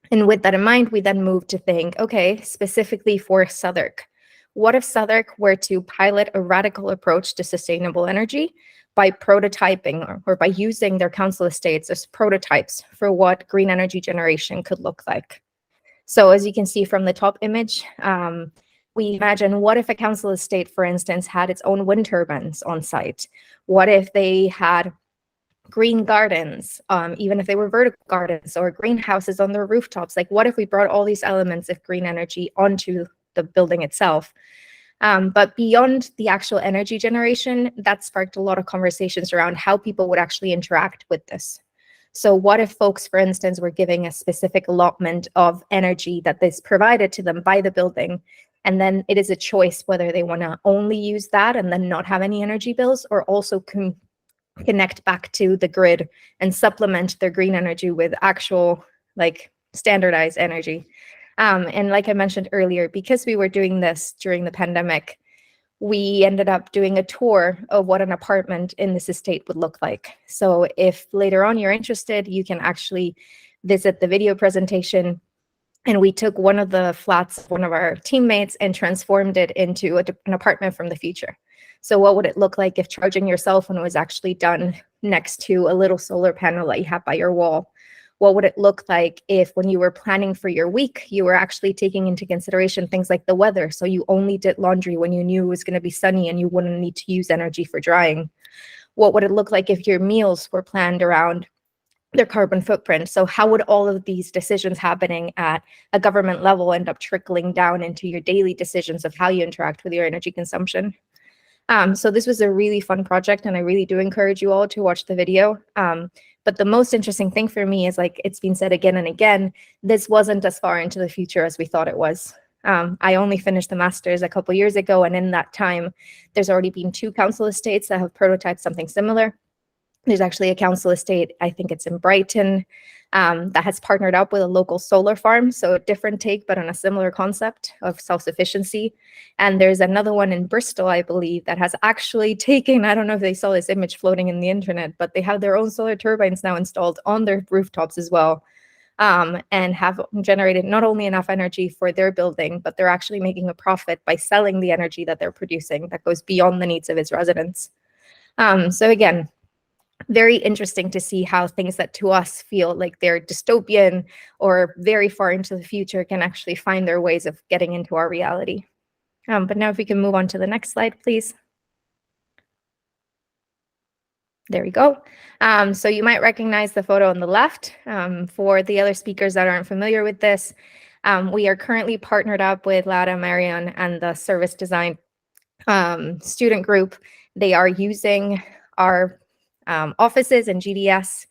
And with that in mind, we then moved to think, okay, specifically for Southwark, what if Southwark were to pilot a radical approach to sustainable energy by prototyping or by using their council estates as prototypes for what green energy generation could look like? So as you can see from the top image, we imagine, what if a council estate, for instance, had its own wind turbines on site? What if they had green gardens, even if they were vertical gardens, or greenhouses on their rooftops? Like, what if we brought all these elements of green energy onto the building itself? But beyond the actual energy generation, that sparked a lot of conversations around how people would actually interact with this. So what if folks, for instance, were giving a specific allotment of energy that is provided to them by the building, and then it is a choice whether they want to only use that and then not have any energy bills, or also connect back to the grid and supplement their green energy with actual, like, standardized energy. And like I mentioned earlier, because we were doing this during the pandemic, we ended up doing a tour of what an apartment in this estate would look like. So if later on you're interested, you can actually visit the video presentation. And we took one of the flats of one of our teammates and transformed it into an apartment from the future. So what would it look like if charging your cell phone was actually done next to a little solar panel that you have by your wall? What would it look like if, when you were planning for your week, you were actually taking into consideration things like the weather? So you only did laundry when you knew it was going to be sunny and you wouldn't need to use energy for drying. What would it look like if your meals were planned around their carbon footprint? So how would all of these decisions happening at a government level end up trickling down into your daily decisions of how you interact with your energy consumption? So this was a really fun project, and I really do encourage you all to watch the video. But the most interesting thing for me is, like it's been said again and again, this wasn't as far into the future as we thought it was. I only finished the master's a couple years ago, and in that time, there's already been 2 council estates that have prototyped something similar. There's actually a council estate, I think it's in Brighton, that has partnered up with a local solar farm. So a different take, but on a similar concept of self-sufficiency. And there's another one in Bristol, I believe, that has actually taken, I don't know if they saw this image floating in the internet, but they have their own solar turbines now installed on their rooftops as well, and have generated not only enough energy for their building, but they're actually making a profit by selling the energy that they're producing that goes beyond the needs of its residents. So again, very interesting to see how things that to us feel like they're dystopian or very far into the future can actually find their ways of getting into our reality. But now if we can move on to the next slide, please. There we go. So you might recognize the photo on the left. For the other speakers that aren't familiar with this, we are currently partnered up with Lara Marion and the Service Design student group. They are using our offices and GDS,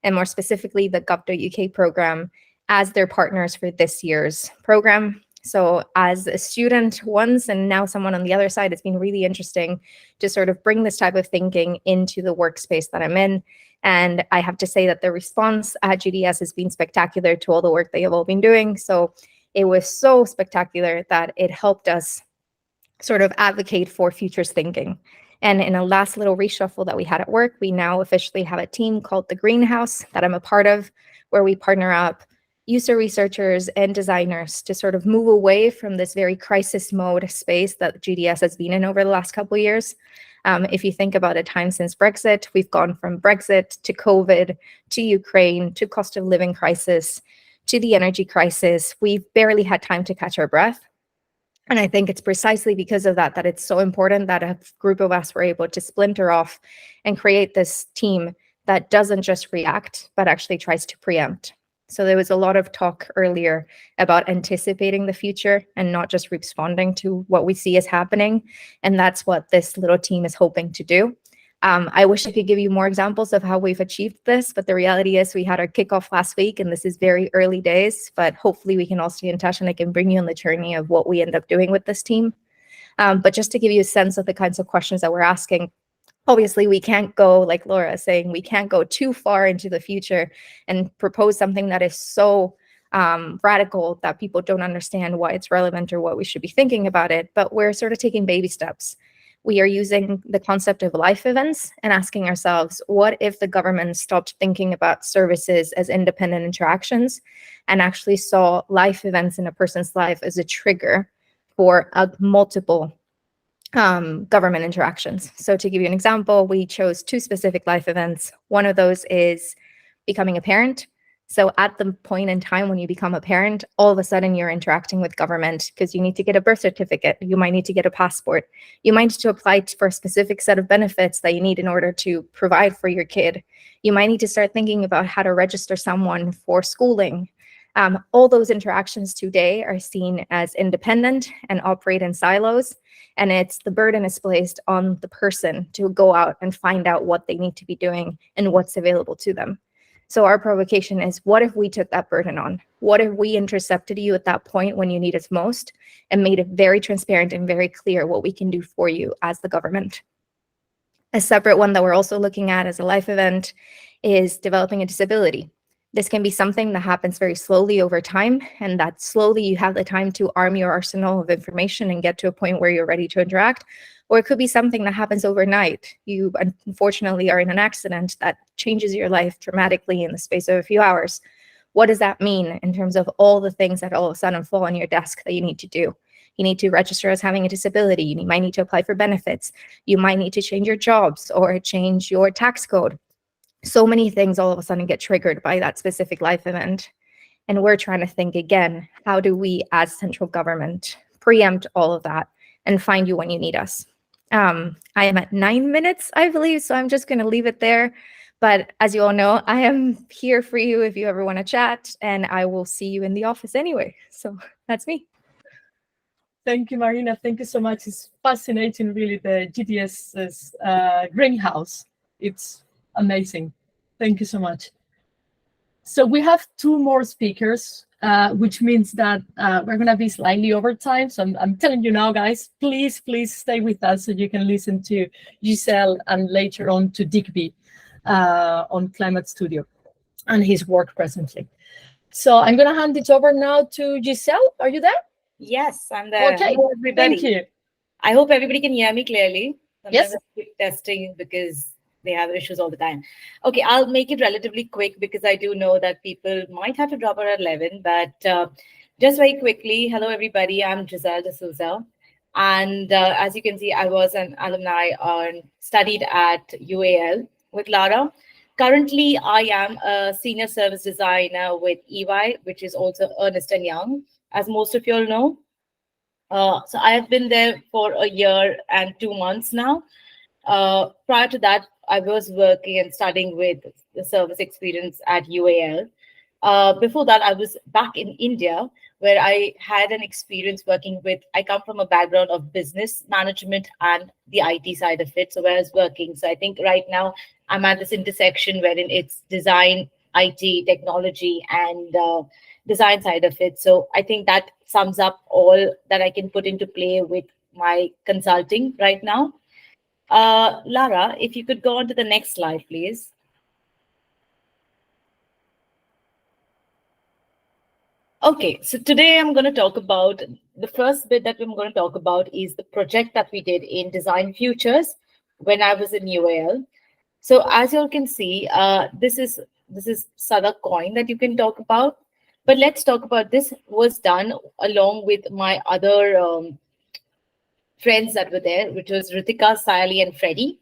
and more specifically the gov.uk program, as their partners for this year's program. So as a student once and now someone on the other side, it's been really interesting to sort of bring this type of thinking into the workspace that I'm in. And I have to say that the response at GDS has been spectacular to all the work they have all been doing. So it was so spectacular that it helped us sort of advocate for futures thinking. And in a last little reshuffle that we had at work, we now officially have a team called The Greenhouse that I'm a part of, where we partner up user researchers and designers to sort of move away from this very crisis mode space that GDS has been in over the last couple of years. If you think about a time since Brexit, we've gone from Brexit to COVID, to Ukraine, to cost of living crisis, to the energy crisis. We've barely had time to catch our breath. And I think it's precisely because of that, that it's so important that a group of us were able to splinter off and create this team that doesn't just react, but actually tries to preempt. So there was a lot of talk earlier about anticipating the future and not just responding to what we see as happening. And that's what this little team is hoping to do. I wish I could give you more examples of how we've achieved this, but the reality is we had our kickoff last week and this is very early days, but hopefully we can all stay in touch and I can bring you on the journey of what we end up doing with this team. But just to give you a sense of the kinds of questions that we're asking, obviously we can't go, like Laura is saying, we can't go too far into the future and propose something that is so radical that people don't understand why it's relevant or what we should be thinking about it, but we're sort of taking baby steps. We are using the concept of life events and asking ourselves, what if the government stopped thinking about services as independent interactions and actually saw life events in a person's life as a trigger for multiple government interactions? So to give you an example, we chose 2 specific life events. One of those is becoming a parent. So at the point in time when you become a parent, all of a sudden you're interacting with government because you need to get a birth certificate. You might need to get a passport. You might need to apply for a specific set of benefits that you need in order to provide for your kid. You might need to start thinking about how to register someone for schooling. All those interactions today are seen as independent and operate in silos. And it's the burden is placed on the person to go out and find out what they need to be doing and what's available to them. So our provocation is, what if we took that burden on? What if we intercepted you at that point when you need us most and made it very transparent and very clear what we can do for you as the government? A separate one that we're also looking at as a life event is developing a disability. This can be something that happens very slowly over time, and that slowly you have the time to arm your arsenal of information and get to a point where you're ready to interact. Or it could be something that happens overnight. You unfortunately are in an accident that changes your life dramatically in the space of a few hours. What does that mean in terms of all the things that all of a sudden fall on your desk that you need to do? You need to register as having a disability. You might need to apply for benefits. You might need to change your jobs or change your tax code. So many things all of a sudden get triggered by that specific life event. And we're trying to think again, how do we as central government preempt all of that and find you when you need us? I am at 9 minutes, I believe, so I'm just going to leave it there. But as you all know, I am here for you if you ever want to chat, and I will see you in the office anyway. So that's me. Thank you, Marina. Thank you so much. It's fascinating, really, the GDS's greenhouse. It's amazing. Thank you so much. So we have 2 more speakers, which means that we're going to be slightly over time. So I'm telling you now, guys, please stay with us so you can listen to Giselle and later on to Digby on Climate Studio and his work presently. So I'm going to hand it over now to Giselle. Are you there? Yes, I'm there. Okay, Hello, everybody. thank you. I hope everybody can hear me clearly. Yes. Sometimes I keep testing because they have issues all the time. Okay, I'll make it relatively quick because I do know that people might have to drop out at 11. But just very quickly, hello, everybody. I'm Giselle D'Souza. And as you can see, I was an alumni and studied at UAL, with Lara. Currently, I am a senior service designer with EY, which is also Ernst & Young, as most of you all know. So I have been there for a year and 2 months now. Prior to that, I was working and studying with the service experience at UAL. Before that, I was back in India, where I had an experience working with, I come from a background of business management and the IT side of it. So where I was working. So I think right now I'm at this intersection wherein it's design, IT, technology, and design side of it. So I think that sums up all that I can put into play with my consulting right now. Lara, if you could go on to the next slide, please. Okay, so today I'm going to talk about, the first bit that I'm going to talk about is the project that we did in Design Futures when I was in UAL. So as you all can see, this is Sadak coin that you can talk about. But let's talk about this was done along with my other friends that were there, which was Ritika, Sayali, and Freddie.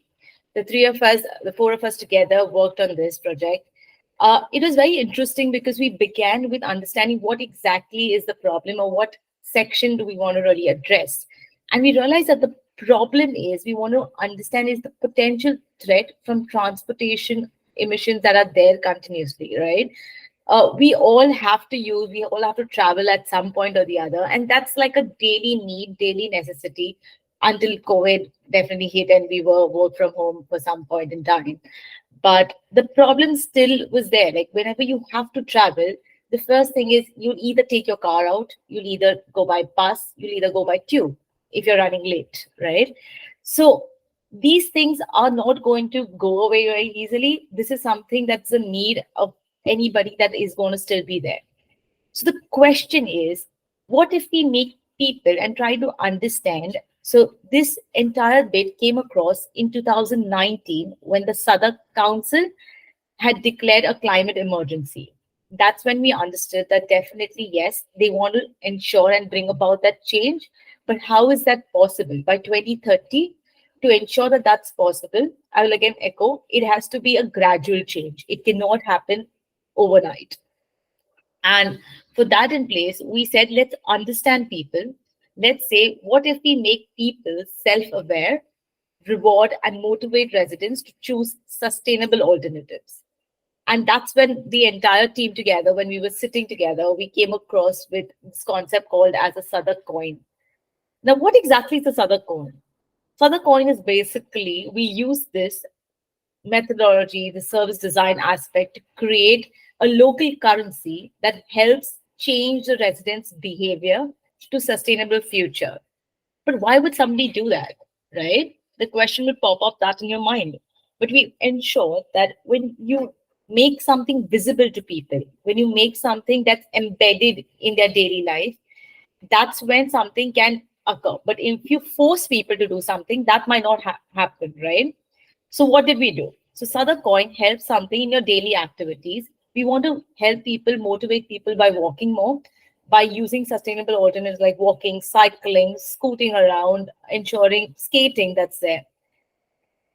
The three of us, the four of us together worked on this project. It was very interesting because we began with understanding what exactly is the problem or what section do we want to really address. And we realized that the problem is we want to understand is the potential threat from transportation emissions that are there continuously, right? We all have to travel at some point or the other. And that's like a daily need, daily necessity until COVID definitely hit and we were work from home for some point in time. But the problem still was there. Like whenever you have to travel, the first thing is you'll either take your car out, you'll either go by bus, you'll either go by tube if you're running late, right? So these things are not going to go away very easily. This is something that's a need of anybody that is going to still be there. So the question is, what if we make people and try to understand? So this entire bit came across in 2019 when the Sadak Council had declared a climate emergency. That's when we understood that definitely, yes, they want to ensure and bring about that change. But how is that possible? By 2030, to ensure that that's possible, I will again echo, it has to be a gradual change. It cannot happen overnight. And for that in place, we said, let's understand people. Let's say, what if we make people self-aware, reward and motivate residents to choose sustainable alternatives? And that's when the entire team together, when we were sitting together, we came across with this concept called as a Sadak coin. Now, what exactly is a Sadak coin? Sadak coin is basically, we use this methodology, the service design aspect to create a local currency that helps change the residents' behavior to sustainable future. But why would somebody do that, right? The question would pop up that in your mind. But we ensure that when you make something visible to people, when you make something that's embedded in their daily life, that's when something can occur. But if you force people to do something, that might not happen, right? So what did we do? So Sadak coin helps something in your daily activities. We want to help people, motivate people by walking more, by using sustainable alternatives like walking, cycling, scooting around, ensuring skating that's there.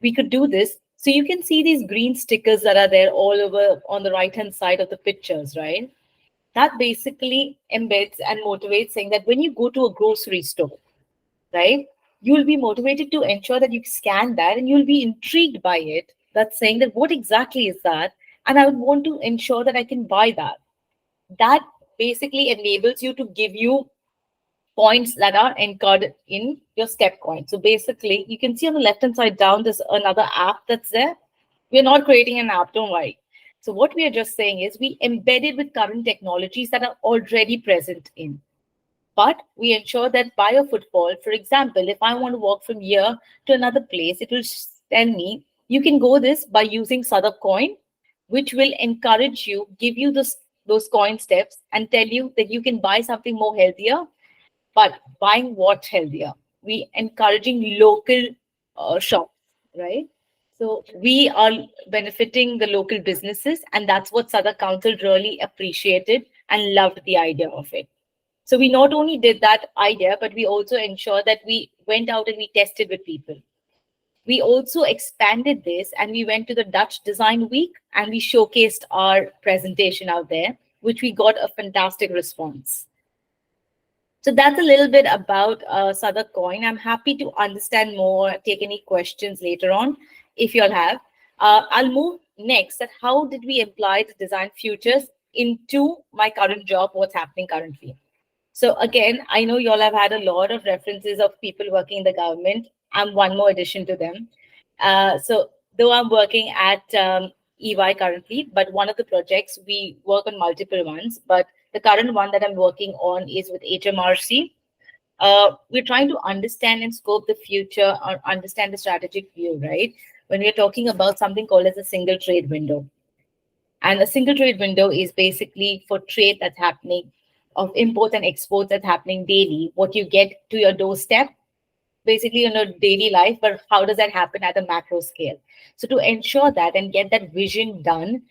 We could do this. So you can see these green stickers that are there all over on the right-hand side of the pictures, right? That basically embeds and motivates, saying that when you go to a grocery store, right, you'll be motivated to ensure that you scan that and you'll be intrigued by it. That's saying that what exactly is that? And I would want to ensure that I can buy that. That basically enables you to give you points that are encoded in your step coin. So basically, you can see on the left-hand side down, there's another app that's there. We're not creating an app, don't worry. So what we are just saying is we embedded with current technologies that are already present in. But we ensure that by a footfall, for example, if I want to walk from here to another place, it will tell me, you can go this by using Sadak coin, which will encourage you, give you those coin steps and tell you that you can buy something more healthier. But buying what healthier? We encouraging local shops, right? So we are benefiting the local businesses, and that's what Sadak Council really appreciated and loved the idea of it. So we not only did that idea, but we also ensured that we went out and we tested with people. we also expanded this and we went to the Dutch Design Week and we showcased our presentation out there, which we got a fantastic response. So that's a little bit about Sadak Coin. I'm happy to understand more, take any questions later on if you all have. I'll move next at how did we apply the design futures into my current job, what's happening currently. So again, I know you all have had a lot of references of people working in the government. I'm one more addition to them. So though I'm working at EY currently, but one of the projects, we work on multiple ones, but the current one that I'm working on is with HMRC. We're trying to understand and scope the future or understand the strategic view, right? When we're talking about something called as a single trade window. And a single trade window is basically for trade that's happening, of imports and exports that's happening daily, what you get to your doorstep, basically in your daily life, but how does that happen at a macro scale? So to ensure that and get that vision done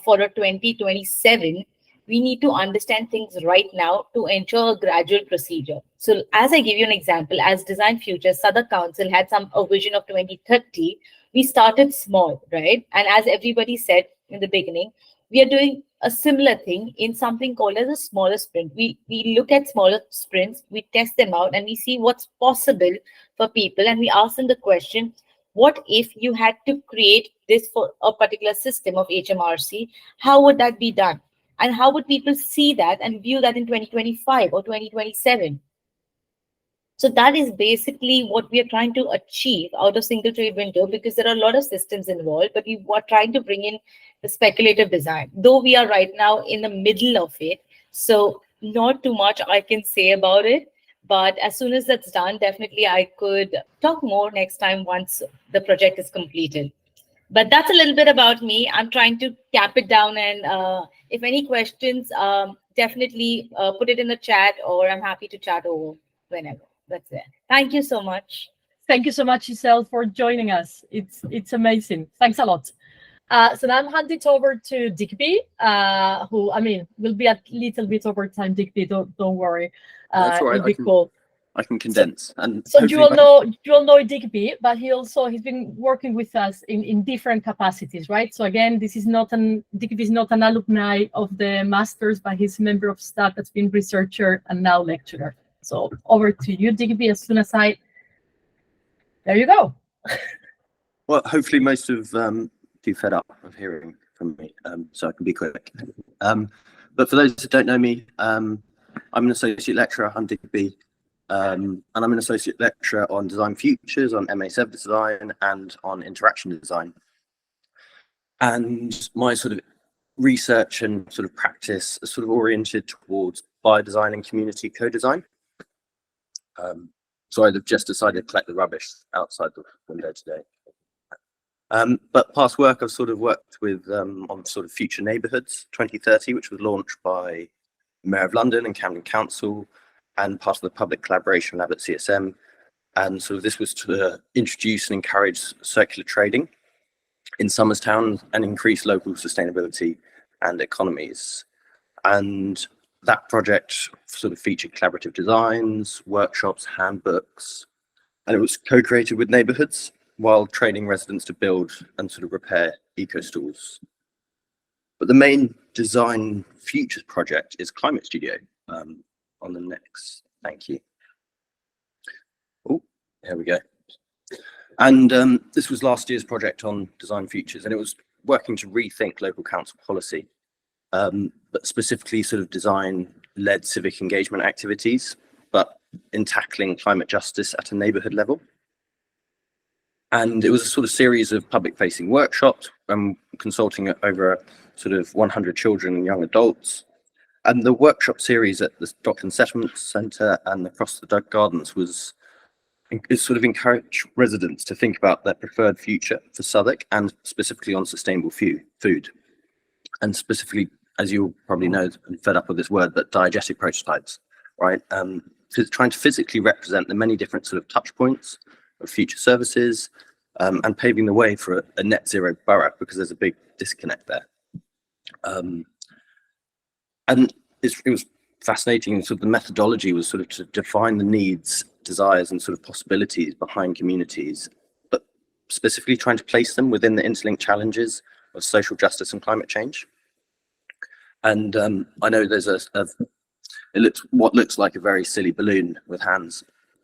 for a 2027, we need to understand things right now to ensure a gradual procedure. So as I give you an example, as Design Futures, Sadak Council had a vision of 2030. We started small, right? And as everybody said in the beginning, we are doing a similar thing in something called as a smaller sprint. We look at smaller sprints, we test them out, and we see what's possible for people. And we ask them the question, what if you had to create this for a particular system of HMRC? How would that be done? And how would people see that and view that in 2025 or 2027? So that is basically what we are trying to achieve out of single trade window, because there are a lot of systems involved, but we are trying to bring in the speculative design, though we are right now in the middle of it. So not too much I can say about it, but as soon as that's done, definitely I could talk more next time once the project is completed. But that's a little bit about me. I'm trying to cap it down, and if any questions, definitely put it in the chat, or I'm happy to chat over whenever. That's it. Thank you so much. Thank you so much, Giselle, for joining us. It's amazing. Thanks a lot. So now I'm handing it over to Digby, who, I mean, will be a little bit over time. Digby, don't worry. That's all right. It'll be cool. I can condense. So you all know Digby, but he's been working with us in different capacities, right? So again, Digby is not an alumni of the masters, but he's a member of staff that's been researcher and now lecturer. So over to you, Digby, as soon as there you go. Well, hopefully most of you fed up of hearing from me, so I can be quick. But for those who don't know me, I'm an associate lecturer. I'm Digby, and I'm an associate lecturer on Design Futures, on MA Service Design, and on Interaction Design. And my sort of research and sort of practice are sort of oriented towards biodesign and community co-design. So I've just decided to collect the rubbish outside the window today. But past work, I've sort of worked with on sort of Future Neighbourhoods 2030, which was launched by the Mayor of London and Camden Council, and part of the public collaboration lab at CSM. And so this was to introduce and encourage circular trading in Somerstown and increase local sustainability and economies. And that project sort of featured collaborative designs, workshops, handbooks, and it was co-created with neighbourhoods while training residents to build and sort of repair eco-stools. But the main Design Futures project is Climate Studio. On the next, thank you. Oh, here we go. And this was last year's project on Design Futures, and it was working to rethink local council policy, but specifically sort of design-led civic engagement activities, but in tackling climate justice at a neighbourhood level. And it was a sort of series of public-facing workshops and consulting over sort of 100 children and young adults. And the workshop series at the Docklands Settlement Centre and across the Doug Gardens was sort of encourage residents to think about their preferred future for Southwark, and specifically on sustainable food. And specifically, as you'll probably know, I'm fed up with this word, but diegetic prototypes, right? Trying to physically represent the many different sort of touch points of future services, and paving the way for a net zero borough, because there's a big disconnect there. And it was fascinating. Sort of the methodology was sort of to define the needs, desires, and sort of possibilities behind communities, but specifically trying to place them within the interlinked challenges of social justice and climate change. And I know there's what looks like a very silly balloon with hands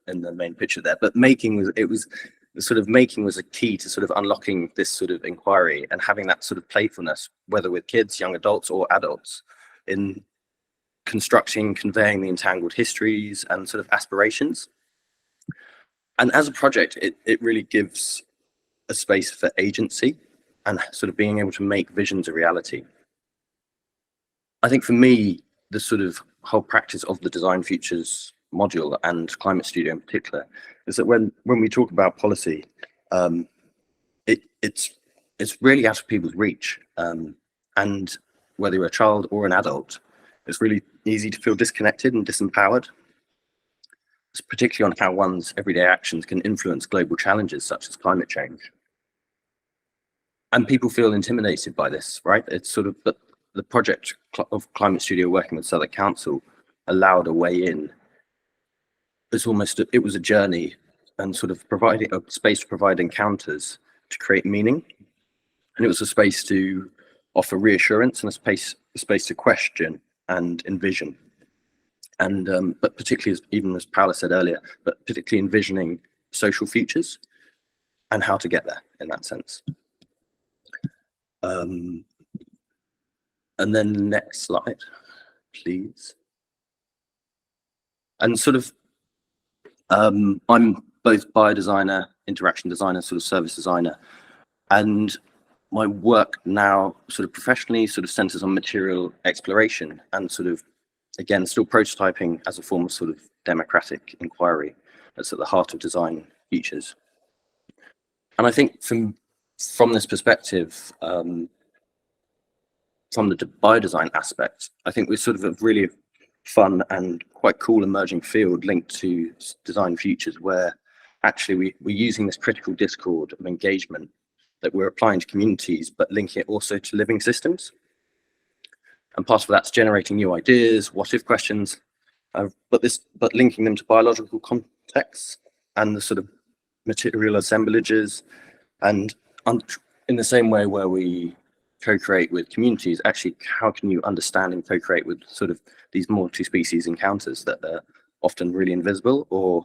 in the main picture there, but making was a key to sort of unlocking this sort of inquiry and having that sort of playfulness, whether with kids, young adults, or adults, in constructing, conveying the entangled histories and sort of aspirations. And as a project, it really gives a space for agency and sort of being able to make visions a reality. I think for me, the sort of whole practice of the Design Futures module and Climate Studio in particular is that when we talk about policy, it's really out of people's reach. And whether you're a child or an adult, it's really easy to feel disconnected and disempowered, particularly on how one's everyday actions can influence global challenges such as climate change. And people feel intimidated by this, right? It's sort of the project of Climate Studio working with Southwark Council allowed a way in. It was a journey and sort of providing a space to provide encounters to create meaning. And it was a space to offer reassurance and a space to question and envision. And but particularly, even as Paola said earlier, but particularly envisioning social futures and how to get there in that sense. And then the next slide, please. And sort of, I'm both biodesigner, interaction designer, sort of service designer, and my work now sort of professionally sort of centers on material exploration and sort of, again, still prototyping as a form of sort of democratic inquiry that's at the heart of Design Futures. And I think from this perspective, from the biodesign aspect, I think we're sort of a really fun and quite cool emerging field linked to Design Futures, where actually we're using this critical discord of engagement that we're applying to communities, but linking it also to living systems. And part of that's generating new ideas, what if questions, but linking them to biological contexts and the sort of material assemblages. And in the same way where we co-create with communities, actually, how can you understand and co-create with sort of these multi-species encounters that are often really invisible or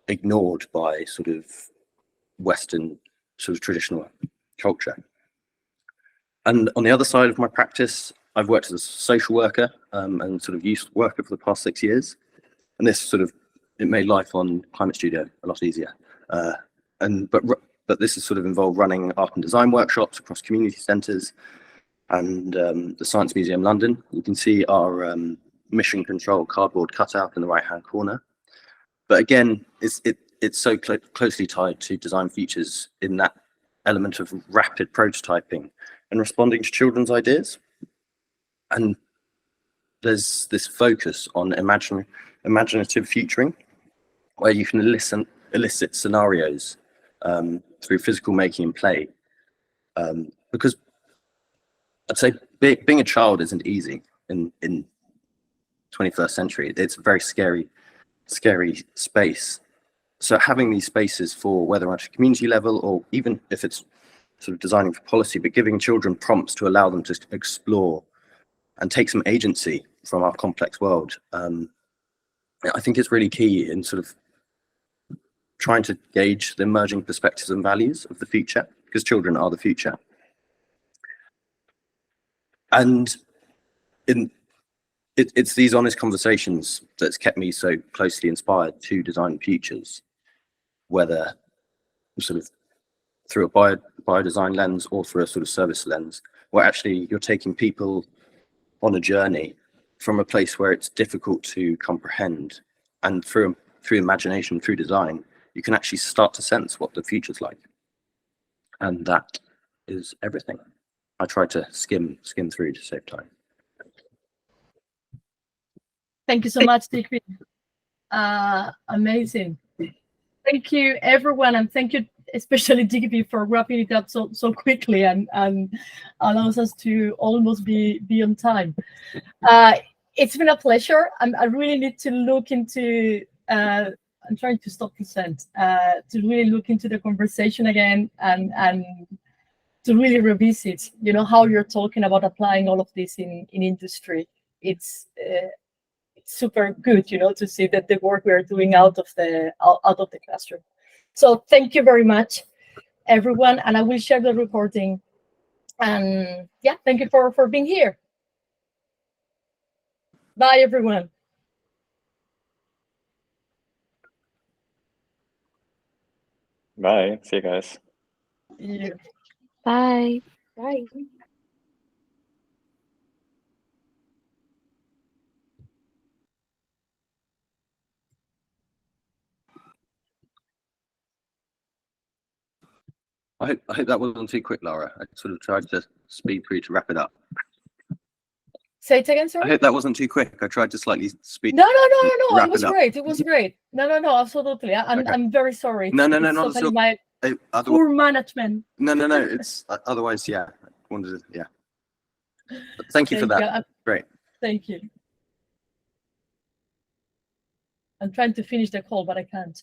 ignored by sort of Western sort of traditional culture. And on the other side of my practice, I've worked as a social worker and sort of youth worker for the past 6 years. And this sort of, it made life on Climate Studio a lot easier. But this has sort of involved running art and design workshops across community centres and the Science Museum London. You can see our mission control cardboard cutout in the right-hand corner. But again, it's so closely tied to Design Futures in that element of rapid prototyping and responding to children's ideas. And there's this focus on imaginative futuring, where you can elicit scenarios through physical making and play. Because I'd say being a child isn't easy in 21st century. It's a very scary space. So having these spaces for whether at a community level or even if it's sort of designing for policy, but giving children prompts to allow them to explore and take some agency from our complex world, I think it's really key in sort of trying to gauge the emerging perspectives and values of the future, because children are the future. And it's these honest conversations that's kept me so closely inspired to Design Futures, whether sort of through a biodesign lens or through a sort of service lens, where actually you're taking people on a journey from a place where it's difficult to comprehend, and through imagination, through design, you can actually start to sense what the future's like. And that is everything. I try to skim through to save time. Thank you so much, Digby. Amazing. Thank you, everyone, and thank you, especially Digby, for wrapping it up so quickly and allows us to almost be on time. It's been a pleasure. I really need to look into I'm trying to stop the scent, to really look into the conversation again and to really revisit, how you're talking about applying all of this in industry. It's super good, to see that the work we are doing out of the classroom. So thank you very much, everyone, and I will share the recording. And yeah, thank you for being here. Bye, everyone. Bye. See you guys. Yeah. Bye. Bye. I hope that wasn't too quick, Laura. I sort of tried to speed through to wrap it up. Say it again, I sorry. hope that wasn't too quick. I tried to slightly speed. No. wrap It was it up. great. It was great. No, absolutely. I'm very sorry. No, It's not totally at all. my Otherwise, poor management. no. It's otherwise, yeah. I wanted to, yeah. But thank you for Thank that. you. Great. Thank you. I'm trying to finish the call, but I can't.